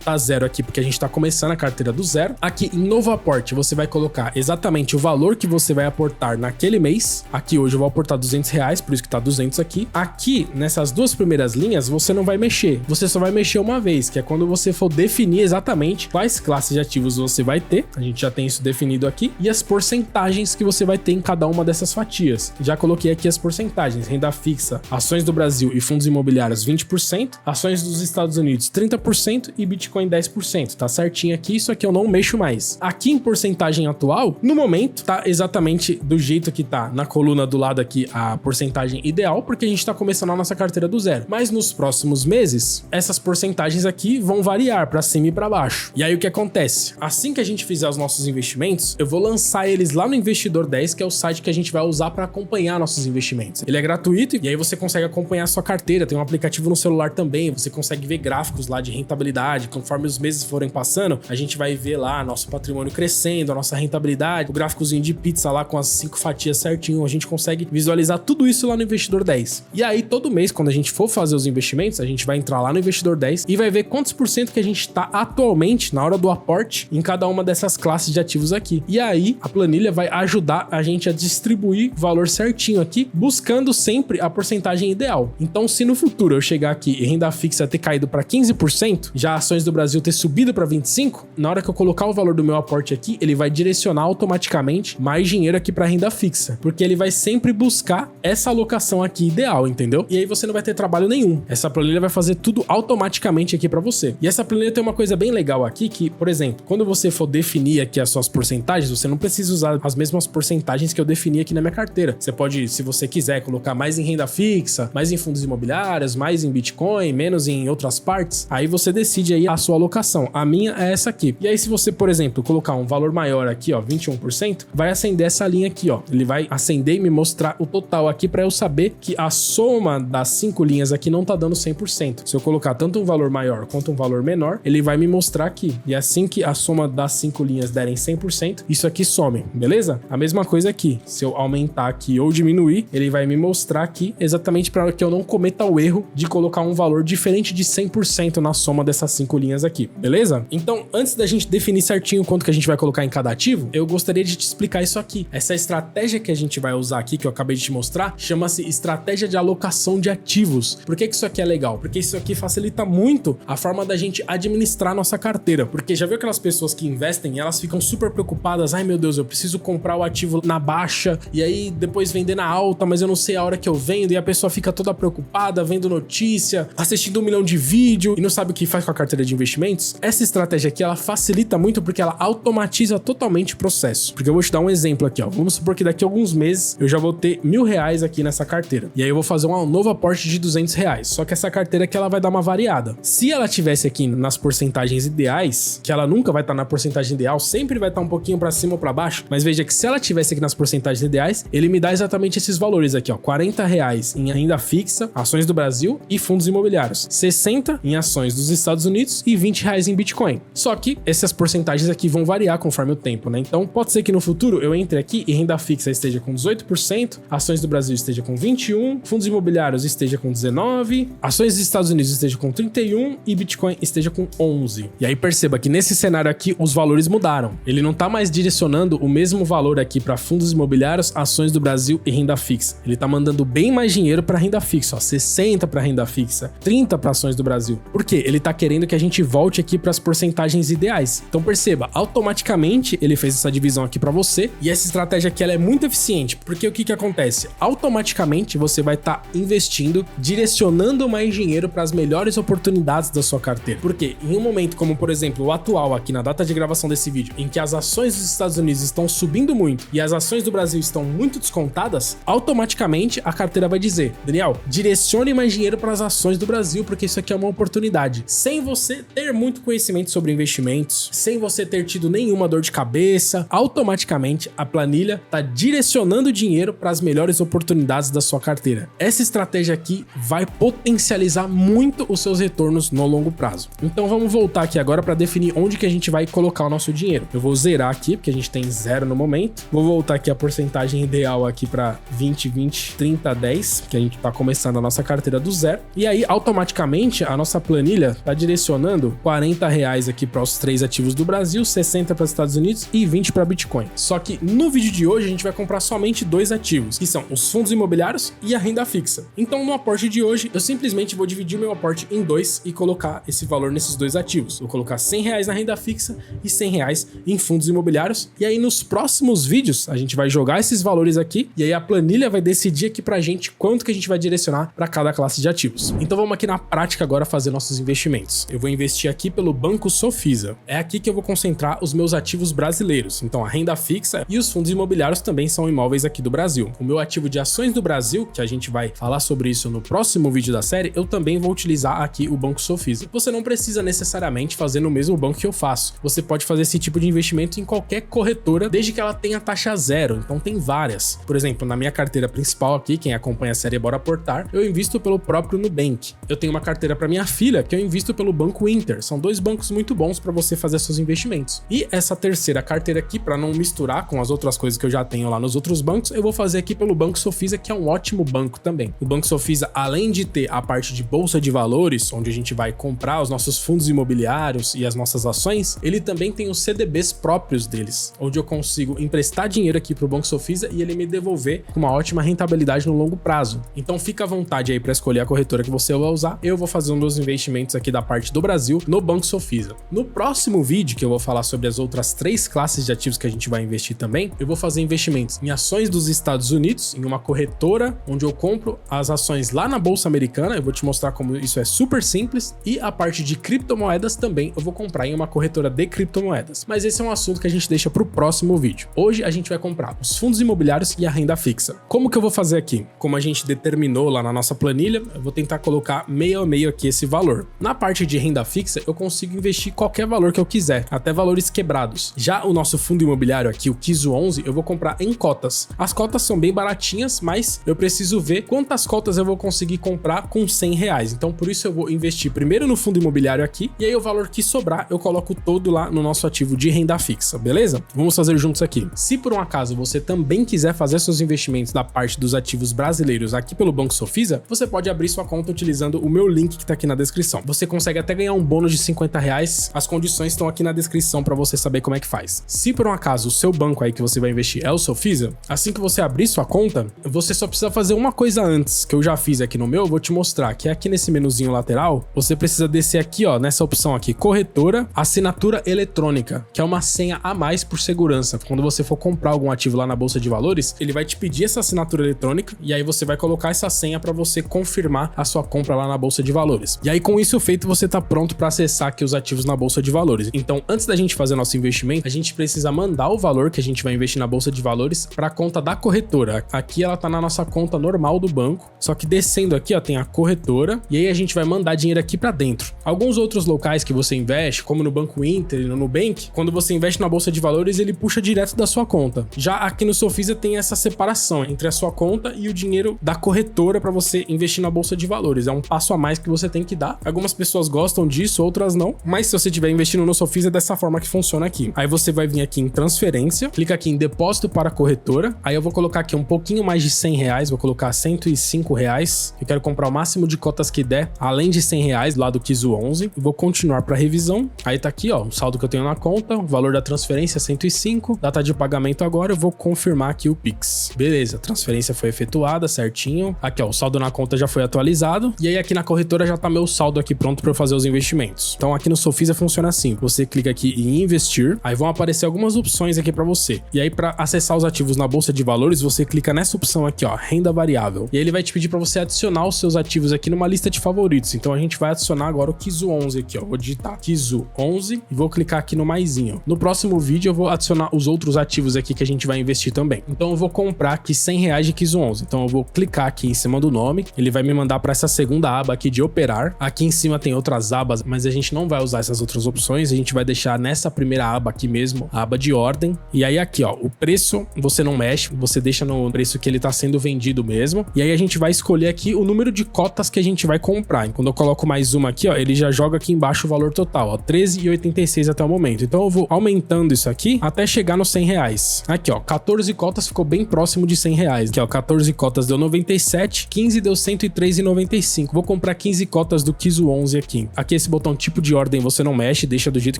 tá 0 aqui porque a gente tá começando a carteira do zero. Aqui em novo aporte, você vai colocar exatamente o valor que você vai aportar naquele mês. Aqui hoje eu vou aportar R$200, por isso que tá 200 aqui. Aqui, nessas 2 primeiras linhas, você não vai mexer. Você só vai mexer uma vez, que é quando você for definir exatamente quais classes de ativos você vai ter. A gente já tem isso definido aqui. E as porcentagens que você vai ter em cada uma dessas fatias. Já coloquei aqui as porcentagens. Renda fixa, ações do Brasil e fundos imobiliários 20%, ações dos Estados Unidos 30% e Bitcoin 10%. Tá certinho aqui, isso aqui eu não mexo mais. Aqui em porcentagem atual, no momento, tá exatamente do jeito que tá na coluna do lado aqui a porcentagem ideal, porque a gente tá começando a nossa carteira do zero. Mas nos próximos meses, essas porcentagens aqui vão variar para cima e para baixo. E aí o que acontece? Assim que a gente fizer os nossos investimentos, eu vou lançar eles lá no Investidor 10, que é o site que a gente vai usar para acompanhar nossos investimentos. Ele é gratuito e aí você consegue acompanhar a sua carteira, tem um aplicativo no celular também, você consegue ver gráficos lá de rentabilidade, conforme os meses forem passando, a gente vai ver lá nosso patrimônio crescendo, a nossa rentabilidade, o gráficozinho de pizza lá com as 5 fatias certinho, a gente consegue visualizar tudo isso lá no Investidor 10. E aí todo mês, quando a gente for fazer os investimentos, a gente vai entrar lá no Investidor 10 e vai ver quantos por cento que a gente tá atualmente na hora do aporte em cada uma dessas classes de ativos aqui. E aí a planilha vai ajudar a gente a distribuir o valor certinho aqui, buscando sempre a porcentagem ideal. Então, se no futuro eu chegar aqui e renda fixa ter caído para 15%, já ações do Brasil ter subido para 25%, na hora que eu colocar o valor do meu aporte aqui, ele vai direcionar automaticamente mais dinheiro aqui para renda fixa, porque ele vai sempre buscar essa alocação aqui ideal, entendeu? E aí você não vai ter trabalho nenhum. Essa planilha vai fazer tudo automaticamente aqui para você. E essa planilha tem uma coisa bem legal aqui que, por exemplo, quando você for definir aqui as suas porcentagens, você não precisa usar as mesmas porcentagens que eu defini aqui na minha carteira. Você pode, se você quiser, colocar mais em renda fixa, mais em fundos imobiliários, mais em Bitcoin, menos em outras partes. Aí você decide aí a sua alocação. A minha é essa aqui. E aí se você, por exemplo, colocar um valor maior aqui, ó, 21%, vai acender essa linha aqui, ó. Ele vai acender e me mostrar o total aqui para eu saber que a soma das 5 linhas aqui não tá dando 100%. Se eu colocar tanto um valor maior quanto um valor menor, ele vai me mostrar aqui. E assim que a soma das 5 linhas derem 100%, isso aqui some, beleza? A mesma coisa aqui. Se eu aumentar aqui ou diminuir, ele vai me mostrar aqui exatamente para que eu não cometa o erro de colocar um valor diferente de 100% na soma dessas 5 linhas aqui, beleza? Então, antes da gente definir certinho quanto que a gente vai colocar em cada ativo, eu gostaria de te explicar isso aqui. Essa estratégia que a gente vai usar aqui, que eu acabei de te mostrar, chama-se estratégia de alocação de ativos. Por que isso aqui é legal? Porque isso aqui facilita muito a forma da gente administrar nossa carteira. Porque já viu aquelas pessoas que investem e elas ficam super preocupadas, ai meu Deus, eu preciso comprar o ativo na baixa e aí depois vender na alta, mas eu não sei a hora que eu vendo, e a pessoa fica toda preocupada, vendo notícia, assistindo 1 milhão de vídeos e não sabe o que faz com a carteira de investimentos. Essa estratégia aqui, ela facilita muito porque ela automatiza totalmente o processo. Porque eu vou te dar um exemplo aqui, ó. Vamos supor que daqui a alguns meses eu já vou ter R$1.000 aqui nessa carteira. E aí eu vou fazer um novo aporte de R$200. Só que essa carteira aqui, ela vai dar uma variada. Se ela tivesse aqui nas porcentagens ideais, que ela nunca vai estar na porcentagem ideal, sempre vai estar um pouquinho para cima ou para baixo, mas veja que se ela tivesse aqui nas porcentagens ideais, ele me dá exatamente esses valores aqui, ó. R$40 em renda fixa, ações do Brasil e fundos imobiliários. 60 em ações dos Estados Unidos e R$20 em Bitcoin. Só que essas porcentagens aqui vão variar conforme o tempo, né? Então pode ser que no futuro eu entre aqui e renda fixa esteja com 18%, ações do Brasil esteja com 21%, fundos imobiliários esteja com 19%, ações dos Estados Unidos esteja com 31% e Bitcoin esteja com 11%. E aí perceba que nesse cenário aqui os valores mudaram. Ele não tá mais direcionando o mesmo valor aqui para fundos imobiliários, ações do Brasil e renda fixa. Ele tá mandando bem mais dinheiro para renda fixa, ó, 60 para renda fixa, 30 para ações do Brasil. Por quê? Ele tá querendo que a gente volte aqui para as porcentagens ideais. Então perceba, automaticamente ele fez essa divisão aqui para você, e essa estratégia aqui ela é muito eficiente, porque o que que acontece? Automaticamente você vai estar investindo, direcionando mais dinheiro para as melhores oportunidades da sua carteira. Porque em um momento como, por exemplo, o atual aqui na data de gravação desse vídeo, em que as ações dos Estados Unidos estão subindo muito e as ações do Brasil estão muito descontadas, automaticamente a carteira vai dizer: Daniel, direcione mais dinheiro para as ações do Brasil, porque isso aqui é uma oportunidade. Sem você ter muito conhecimento sobre investimentos, sem você ter tido nenhuma dor de cabeça, automaticamente a planilha tá direcionando dinheiro para as melhores oportunidades da sua carteira. Essa estratégia aqui vai potencializar muito os seus retornos no longo prazo. Então vamos voltar aqui agora para definir onde que a gente vai colocar o nosso dinheiro. Eu vou zerar aqui, porque a gente tem 0 no momento. Vou voltar aqui a porcentagem ideal aqui para 20, 20, 30, 10, que a gente está começando a nossa carteira do zero. E aí, automaticamente, a nossa planilha está direcionando R$40 aqui para os 3 ativos do Brasil, 60 para os Estados Unidos e 20 para Bitcoin. Só que no vídeo de hoje a gente vai comprar somente 2 ativos, que são os fundos imobiliários e a renda fixa. Então, no aporte de hoje, eu simplesmente vou dividir o meu aporte em 2 e colocar esse valor nesses 2 ativos. Vou colocar R$100 na renda fixa e R$100 em fundos imobiliários. E aí, nos próximos vídeos, a gente vai jogar esses valores aqui e aí a planilha vai decidir aqui pra gente quanto que a gente vai direcionar para cada classe de ativos. Então, vamos aqui na prática agora fazer nossos investimentos. Eu vou investir aqui pelo Banco Sofisa. É aqui que eu vou concentrar os meus ativos brasileiros. Então, a renda fixa e os fundos imobiliários também são imóveis aqui do Brasil. O meu ativo de ações do Brasil, que a gente vai falar sobre isso no próximo vídeo da série, eu também vou utilizar aqui o Banco Sofisa. Você não precisa necessariamente fazer no mesmo banco que eu faço. Você pode fazer esse tipo de investimento em qualquer corretora, desde que ela tenha taxa zero. Então tem várias. Por exemplo, na minha carteira principal aqui, quem acompanha a série Bora Portar, eu invisto pelo próprio Nubank. Eu tenho uma carteira para minha filha, que eu invisto pelo Banco Inter. São 2 bancos muito bons para você fazer seus investimentos. E essa terceira carteira aqui, para não misturar com as outras coisas que eu já tenho lá nos outros bancos, eu vou fazer aqui pelo Banco Sofisa, que é um ótimo banco também. O Banco Sofisa, além de ter a parte de bolsa de valores, onde a gente vai comprar os nossos fundos imobiliários e as nossas ações, ele também tem os CDBs próprios deles, onde eu consigo emprestar dinheiro aqui para o Banco Sofisa e ele me devolver com uma ótima rentabilidade no longo prazo. Então fica à vontade aí para escolher a corretora que você vai usar. Eu vou fazer um dos investimentos aqui da parte do Brasil no Banco Sofisa. No próximo vídeo, que eu vou falar sobre as outras 3 classes de ativos que a gente vai investir também, eu vou fazer investimentos em ações dos Estados Unidos, em uma corretora, onde eu compro as ações lá na Bolsa Americana. Eu vou te mostrar como isso é super simples. E a parte de criptomoedas também eu vou comprar em uma corretora de criptomoedas. Mas esse é um assunto que a gente deixa para o próximo vídeo. Hoje a gente vai comprar os fundos imobiliários e a renda fixa. Como que eu vou fazer aqui? Como a gente determinou lá na nossa planilha, eu vou tentar colocar meio a meio aqui esse valor. Na parte de renda fixa, eu consigo investir qualquer valor que eu quiser, até valores quebrados. Já o nosso fundo imobiliário aqui, o KIZO 11, eu vou comprar em cotas. As cotas são bem baratinhas, mas eu preciso ver quantas cotas eu vou conseguir comprar com R$100. Então, por isso eu vou investir primeiro no fundo imobiliário aqui, e aí o valor que sobrar, eu coloco todo lá no nosso ativo de renda fixa, beleza? Vamos fazer juntos aqui. Se por um acaso você também quiser fazer seus investimentos da parte dos ativos brasileiros aqui pelo Banco Sofisa, você pode abrir sua conta utilizando o meu link que tá aqui na descrição. Você consegue até ganhar um bônus de R$50, as condições estão aqui na descrição para você saber como é que faz. Se por um acaso o seu banco aí que você vai investir é o Sofisa, assim que você abrir sua conta, você só precisa fazer uma coisa antes, que eu já fiz aqui no meu, eu vou te mostrar, que é aqui nesse menuzinho lateral, você precisa descer aqui, ó, nessa opção aqui, corretora, assinatura eletrônica, que é uma senha a mais por segurança. Quando você for comprar algum ativo lá na Bolsa de Valores, ele vai te pedir essa assinatura eletrônica e aí você vai colocar essa senha para você confirmar a sua compra lá na Bolsa de Valores. E aí com isso feito, você tá pronto para acessar aqui os ativos na Bolsa de Valores. Então, antes da gente fazer nosso investimento, a gente precisa mandar o valor que a gente vai investir na Bolsa de Valores para a conta da corretora. Aqui ela tá na nossa conta normal do banco, só que descendo aqui, ó, tem a corretora e aí a gente vai mandar dinheiro aqui para dentro. Alguns outros locais que você investe, como no Banco Inter e no Nubank, quando você investe na Bolsa de Valores, ele puxa direto da sua conta. Já aqui no Sofisa tem essa separação entre a sua conta e o dinheiro da corretora para você investir na Bolsa de Valores. É um passo a mais que você tem que dar. Algumas pessoas gostam disso, outras não. Mas se você estiver investindo no Sofisa, é dessa forma que funciona aqui. Aí você vai vir aqui em transferência, clica aqui em depósito para a corretora. Aí eu vou colocar aqui um pouquinho mais de R$100, vou colocar R$105. Eu quero comprar o máximo de cotas que der, além de R$100 lá do KIZO 11. Vou continuar para revisão. Aí tá aqui, ó, o saldo que eu tenho na conta, o valor da transferência 105, data de pagamento agora, eu vou confirmar aqui o Pix. Beleza, a transferência foi efetuada certinho. Aqui, ó, o saldo na conta já foi atualizado. E aí aqui na corretora já tá meu saldo aqui pronto para eu fazer os investimentos. Então aqui no Sofisa funciona assim, você clica aqui em investir, aí vão aparecer algumas opções aqui para você. E aí para acessar os ativos na Bolsa de Valores, você clica nessa opção aqui, ó, renda variável. E aí ele vai te pedir para você adicionar os seus ativos aqui numa lista de favoritos. Então a gente vai adicionar agora o KIZO 11 aqui, ó. Vou digitar KIZO 11 e vou clicar aqui no maisinho. No próximo vídeo eu vou adicionar os outros ativos aqui que a gente vai investir também. Então eu vou comprar aqui R$100 de KIZO 11. Então eu vou clicar aqui em cima do nome, ele vai me mandar para essa segunda aba aqui de operar. Aqui em cima tem outras abas, mas a gente não vai usar essas outras opções, a gente vai deixar nessa primeira aba aqui mesmo, a aba de ordem. E aí aqui, ó, o preço preço você não mexe, você deixa no preço que ele tá sendo vendido mesmo. E aí a gente vai escolher aqui o número de cotas que a gente vai comprar. E quando eu coloco mais uma aqui, ó, ele já joga aqui embaixo o valor total, ó, 13,86 até o momento. Então eu vou aumentando isso aqui até chegar nos 100 reais. Aqui, ó, 14 cotas ficou bem próximo de 100 reais. Aqui, ó, 14 cotas deu 97, 15 deu 103,95. Vou comprar 15 cotas do Kizu 11 aqui. Aqui esse botão tipo de ordem você não mexe, deixa do jeito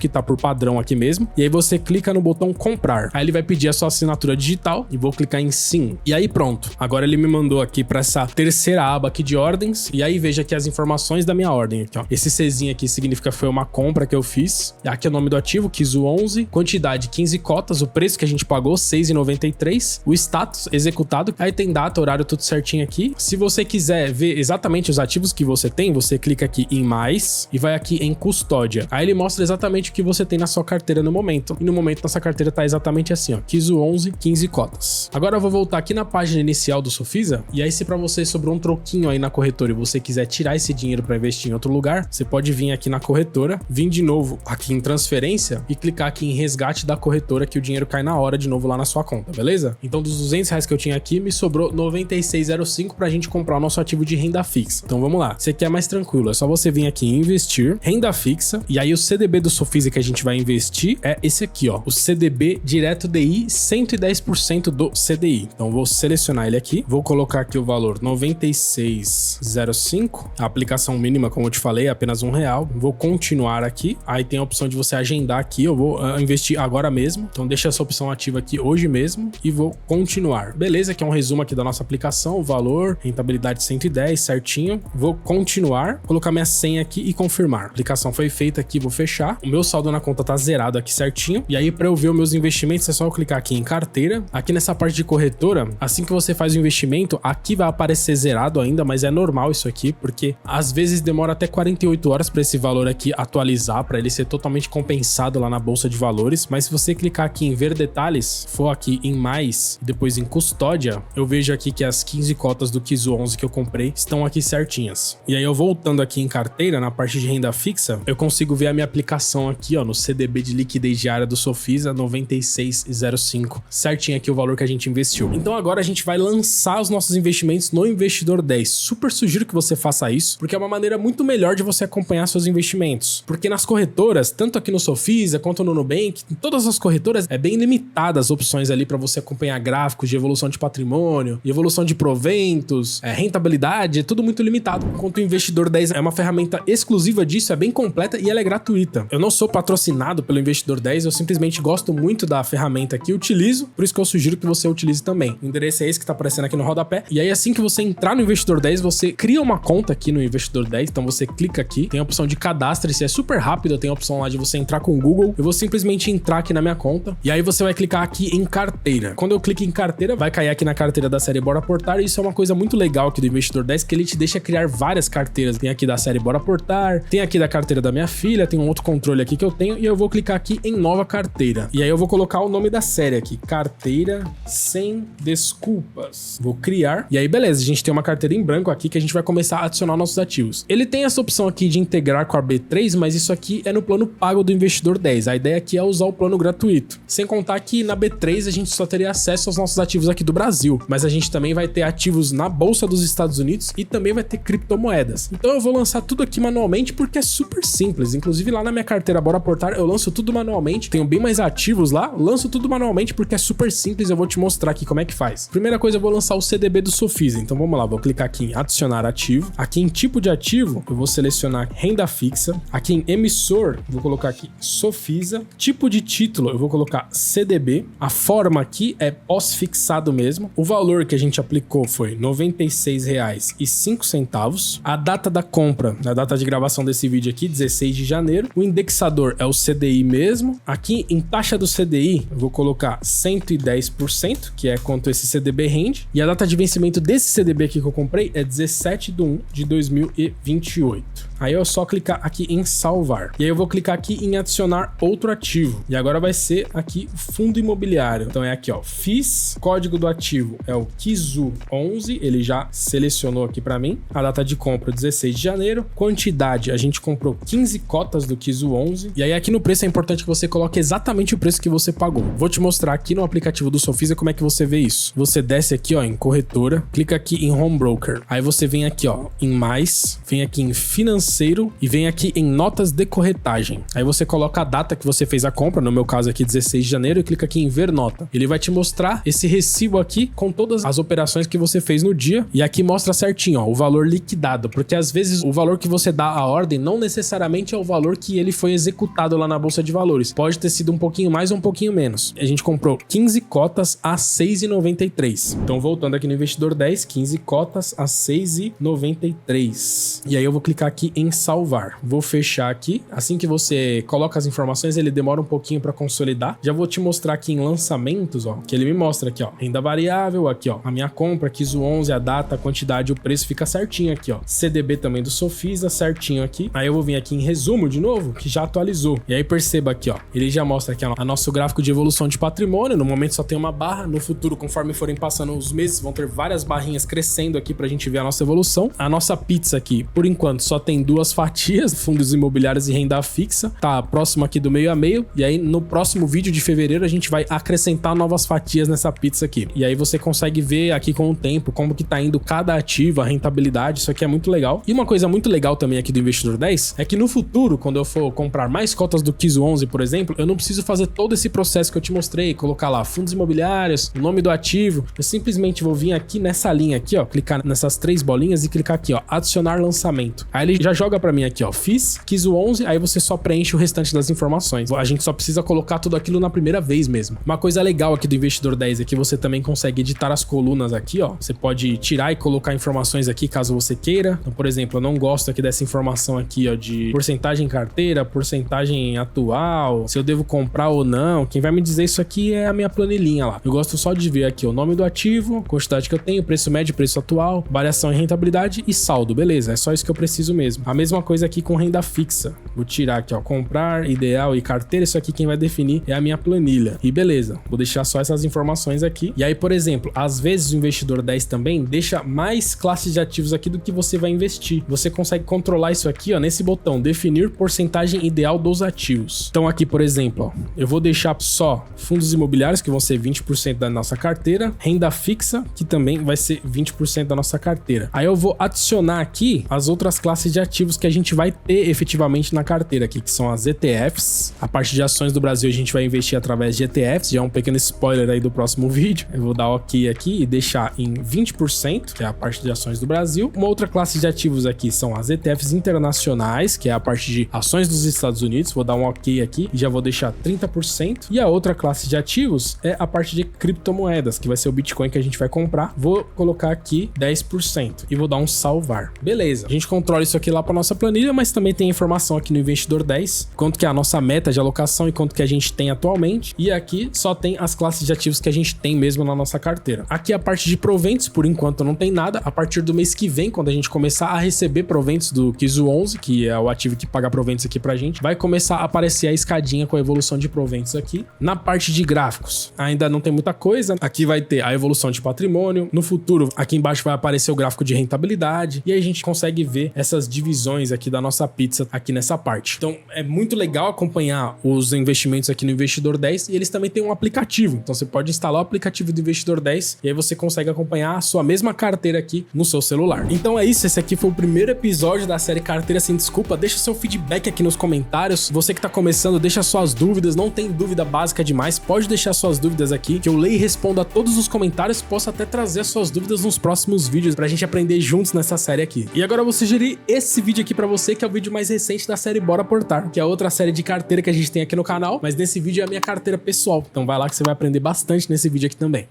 que tá por padrão aqui mesmo. E aí você clica no botão comprar. Aí ele vai pedir a sua assinatura digital e vou clicar em sim. E aí pronto. Agora ele me mandou aqui para essa terceira aba aqui de ordens. E aí veja aqui as informações da minha ordem aqui, ó. Esse Czinho aqui significa que foi uma compra que eu fiz. E aqui é o nome do ativo, Kizu 11. Quantidade 15 cotas, o preço que a gente pagou 6,93. O status executado. Aí tem data, horário, tudo certinho aqui. Se você quiser ver exatamente os ativos que você tem, você clica aqui em mais e vai aqui em custódia. Aí ele mostra exatamente o que você tem na sua carteira no momento. E no momento nossa carteira tá exatamente assim, ó, Kizu 11, 15 cotas. Agora eu vou voltar aqui na página inicial do Sofisa. E aí se pra você sobrou um troquinho aí na corretora e você quiser tirar esse dinheiro para investir em outro lugar, você pode vir aqui na corretora, vir de novo aqui em transferência e clicar aqui em resgate da corretora que o dinheiro cai na hora de novo lá na sua conta, beleza? Então dos 200 reais que eu tinha aqui, me sobrou 96,05 pra gente comprar o nosso ativo de renda fixa. Então vamos lá. Esse aqui é mais tranquilo, é só você vir aqui em investir, renda fixa, e aí o CDB do Sofisa que a gente vai investir é esse aqui, ó, o CDB direto DI, 110% do CDI. Então vou selecionar ele aqui, vou colocar aqui o valor 96,05, a aplicação mínima, como eu te falei, é apenas R$1. Vou continuar aqui, aí tem a opção de você agendar aqui, eu vou investir agora mesmo, então deixa essa opção ativa aqui hoje mesmo e vou continuar. Beleza, aqui é um resumo aqui da nossa aplicação, o valor, rentabilidade 110, certinho. Vou continuar, colocar minha senha aqui e confirmar. A aplicação foi feita aqui, vou fechar. O meu saldo na conta tá zerado aqui certinho. E aí para eu ver os meus investimentos é só eu clicar aqui em carteira. Aqui nessa parte de corretora, assim que você faz o investimento, aqui vai aparecer zerado ainda, mas é normal isso aqui, porque às vezes demora até 48 horas para esse valor aqui atualizar, para ele ser totalmente compensado lá na bolsa de valores. Mas se você clicar aqui em ver detalhes, for aqui em mais, depois em custódia, eu vejo aqui que as 15 cotas do Kizu 11 que eu comprei estão aqui certinhas. E aí eu voltando aqui em carteira, na parte de renda fixa, eu consigo ver a minha aplicação aqui, ó, no CDB de liquidez diária do Sofisa, 96,05, certinho aqui o valor que a gente investiu. Então agora a gente vai lançar os nossos investimentos no Investidor 10. Super sugiro que você faça isso, porque é uma maneira muito melhor de você acompanhar seus investimentos. Porque nas corretoras, tanto aqui no Sofisa quanto no Nubank, em todas as corretoras é bem limitada as opções ali para você acompanhar gráficos de evolução de patrimônio, de evolução de proventos, rentabilidade, é tudo muito limitado. Enquanto o Investidor 10 é uma ferramenta exclusiva disso, é bem completa e ela é gratuita. Eu não sou patrocinado pelo Investidor 10, eu simplesmente gosto muito da ferramenta aqui, utilizo, por isso que eu sugiro que você utilize também. O endereço é esse que tá aparecendo aqui no rodapé. E aí assim que você entrar no Investidor 10, você cria uma conta aqui no Investidor 10, então você clica aqui, tem a opção de cadastre-se, é super rápido, tem a opção lá de você entrar com o Google. Eu vou simplesmente entrar aqui na minha conta, e aí você vai clicar aqui em carteira. Quando eu clico em carteira, vai cair aqui na carteira da série Bora Aportar, e isso é uma coisa muito legal aqui do Investidor 10, que ele te deixa criar várias carteiras. Tem aqui da série Bora Aportar, tem aqui da carteira da minha filha, tem um outro controle aqui que eu tenho, e eu vou clicar aqui em nova carteira. E aí eu vou colocar o nome da série aqui, Carteira Sem Desculpas. Vou criar, e aí beleza, a gente tem uma carteira em branco aqui que a gente vai começar a adicionar nossos ativos. Ele tem essa opção aqui de integrar com a B3, mas isso aqui é no plano pago do Investidor 10. A ideia aqui é usar o plano gratuito. Sem contar que na B3 a gente só teria acesso aos nossos ativos aqui do Brasil, mas a gente também vai ter ativos na Bolsa dos Estados Unidos e também vai ter criptomoedas. Então eu vou lançar tudo aqui manualmente porque é super simples. Inclusive lá na minha carteira Bora Aportar eu lanço tudo manualmente. Tenho bem mais ativos lá, lanço tudo manualmente porque é super simples. Eu vou te mostrar aqui como é que faz. Primeira coisa, eu vou lançar o CDB do Sofisa. Então vamos lá, vou clicar aqui em adicionar ativo. Aqui em tipo de ativo, eu vou selecionar renda fixa. Aqui em emissor, eu vou colocar aqui Sofisa. Tipo de título, eu vou colocar CDB. A forma aqui é pós-fixado mesmo. O valor que a gente aplicou foi R$ 96,05. A data da compra, a data de gravação desse vídeo aqui, 16 de janeiro. O indexador é o CDI mesmo. Aqui em taxa do CDI, eu vou colocar 110%, que é quanto esse CDB rende. E a data de vencimento desse CDB aqui que eu comprei é 17/1/2028. Aí eu só clicar aqui em salvar. E aí eu vou clicar aqui em adicionar outro ativo. E agora vai ser aqui fundo imobiliário. Então é aqui, ó, FIIs, código do ativo é o KIZU11, ele já selecionou aqui para mim. A data de compra 16 de janeiro. Quantidade, a gente comprou 15 cotas do KIZU11. E aí aqui no preço é importante que você coloque exatamente o preço que você pagou. Vou te mostrar aqui no aplicativo do Sofisa como é que você vê isso. Você desce aqui, ó, em corretora, clica aqui em Home Broker. Aí você vem aqui, ó, em mais, vem aqui em financeiro e vem aqui em notas de corretagem. Aí você coloca a data que você fez a compra, no meu caso aqui 16 de janeiro, e clica aqui em ver nota. Ele vai te mostrar esse recibo aqui com todas as operações que você fez no dia, e aqui mostra certinho, ó, o valor liquidado, porque às vezes o valor que você dá à ordem não necessariamente é o valor que ele foi executado lá na bolsa de valores. Pode ter sido um pouquinho mais ou um pouquinho menos. A gente comprou 15 cotas a 6,93. Então voltando aqui no investidor 10, 15 cotas a 6,93. E aí eu vou clicar aqui em salvar. Vou fechar aqui. Assim que você coloca as informações, ele demora um pouquinho para consolidar. Já vou te mostrar aqui em lançamentos, ó, que ele me mostra aqui, ó, renda variável, aqui, ó, a minha compra, KIZU11, a data, a quantidade, o preço fica certinho aqui, ó. CDB também do Sofisa, certinho aqui. Aí eu vou vir aqui em resumo de novo, que já atualizou. E aí perceba aqui, ó, ele já mostra aqui, ó, a nosso gráfico de evolução de patrimônio. No momento só tem uma barra, no futuro, conforme forem passando os meses, vão ter várias barrinhas crescendo aqui pra gente ver a nossa evolução. A nossa pizza aqui, por enquanto, só tem 2 fatias, fundos imobiliários e renda fixa, tá próximo aqui do meio a meio. E aí no próximo vídeo de fevereiro a gente vai acrescentar novas fatias nessa pizza aqui. E aí você consegue ver aqui com o tempo como que tá indo cada ativo, a rentabilidade. Isso aqui é muito legal. E uma coisa muito legal também aqui do Investidor 10 é que no futuro, quando eu for comprar mais cotas do KIZU11, por exemplo, eu não preciso fazer todo esse processo que eu te mostrei, colocar lá fundos imobiliários, o nome do ativo. Eu simplesmente vou vir aqui nessa linha aqui, ó, clicar nessas 3 bolinhas e clicar aqui, ó, adicionar lançamento. Aí ele já joga pra mim aqui, ó, FIIs, KIZU11, aí você só preenche o restante das informações. A gente só precisa colocar tudo aquilo na primeira vez mesmo. Uma coisa legal aqui do Investidor 10 é que você também consegue editar as colunas aqui, ó. Você pode tirar e colocar informações aqui caso você queira. Então, por exemplo, eu não gosto aqui dessa informação aqui, ó, de porcentagem carteira, porcentagem atual, se eu devo comprar ou não. Quem vai me dizer isso aqui é a minha planilhinha lá. Eu gosto só de ver aqui o nome do ativo, quantidade que eu tenho, preço médio, preço atual, variação em rentabilidade e saldo, beleza? É só isso que eu preciso mesmo. A mesma coisa aqui com renda fixa. Vou tirar aqui, ó, comprar, ideal e carteira. Isso aqui quem vai definir é a minha planilha. E beleza, vou deixar só essas informações aqui. E aí, por exemplo, às vezes o Investidor 10 também deixa mais classes de ativos aqui do que você vai investir. Você consegue controlar isso aqui, ó, nesse botão, definir porcentagem ideal dos ativos. Então aqui, por exemplo, ó, eu vou deixar só fundos imobiliários, que vão ser 20% da nossa carteira, renda fixa, que também vai ser 20% da nossa carteira. Aí eu vou adicionar aqui as outras classes de ativos que a gente vai ter efetivamente na carteira aqui, que são as ETFs. A parte de ações do Brasil a gente vai investir através de ETFs, já é um pequeno spoiler aí do próximo vídeo. Eu vou dar OK aqui e deixar em 20%, que é a parte de ações do Brasil. Uma outra classe de ativos aqui são as ETFs internacionais, que é a parte de ações dos Estados Unidos. Vou dar um OK aqui e já vou deixar 30%. E a outra classe de ativos é a parte de criptomoedas, que vai ser o Bitcoin que a gente vai comprar. Vou colocar aqui 10% e vou dar um salvar. Beleza. A gente controla isso aqui lá para nossa planilha, mas também tem informação aqui no Investidor 10, quanto que é a nossa meta de alocação e quanto que a gente tem atualmente. E aqui só tem as classes de ativos que a gente tem mesmo na nossa carteira. Aqui a parte de proventos, por enquanto não tem nada. A partir do mês que vem, quando a gente começar a receber proventos do KIZU11, que é o ativo que paga proventos aqui pra gente, vai começar a aparecer a escadinha com a evolução de proventos aqui. Na parte de gráficos, ainda não tem muita coisa. Aqui vai ter a evolução de patrimônio. No futuro, aqui embaixo vai aparecer o gráfico de rentabilidade. E aí a gente consegue ver essas divisões aqui da nossa pizza aqui nessa parte. Então é muito legal acompanhar os investimentos aqui no Investidor 10, e eles também têm um aplicativo. Então você pode instalar o aplicativo do Investidor 10 e aí você consegue acompanhar a sua mesma carteira aqui no seu celular. Então é isso, esse aqui foi o primeiro episódio da série Carteira Sem Desculpa. Deixa seu feedback aqui nos comentários. Você que tá começando, deixa suas dúvidas, não tem dúvida básica demais, pode deixar suas dúvidas aqui, que eu leio e respondo a todos os comentários. Posso até trazer as suas dúvidas nos próximos vídeos pra gente aprender juntos nessa série aqui. E agora eu vou sugerir esse vídeo aqui pra você, que é o vídeo mais recente da série Bora Portar, que é outra série de carteira que a gente tem aqui no canal, mas nesse vídeo é a minha carteira pessoal. Então vai lá que você vai aprender bastante nesse vídeo aqui também.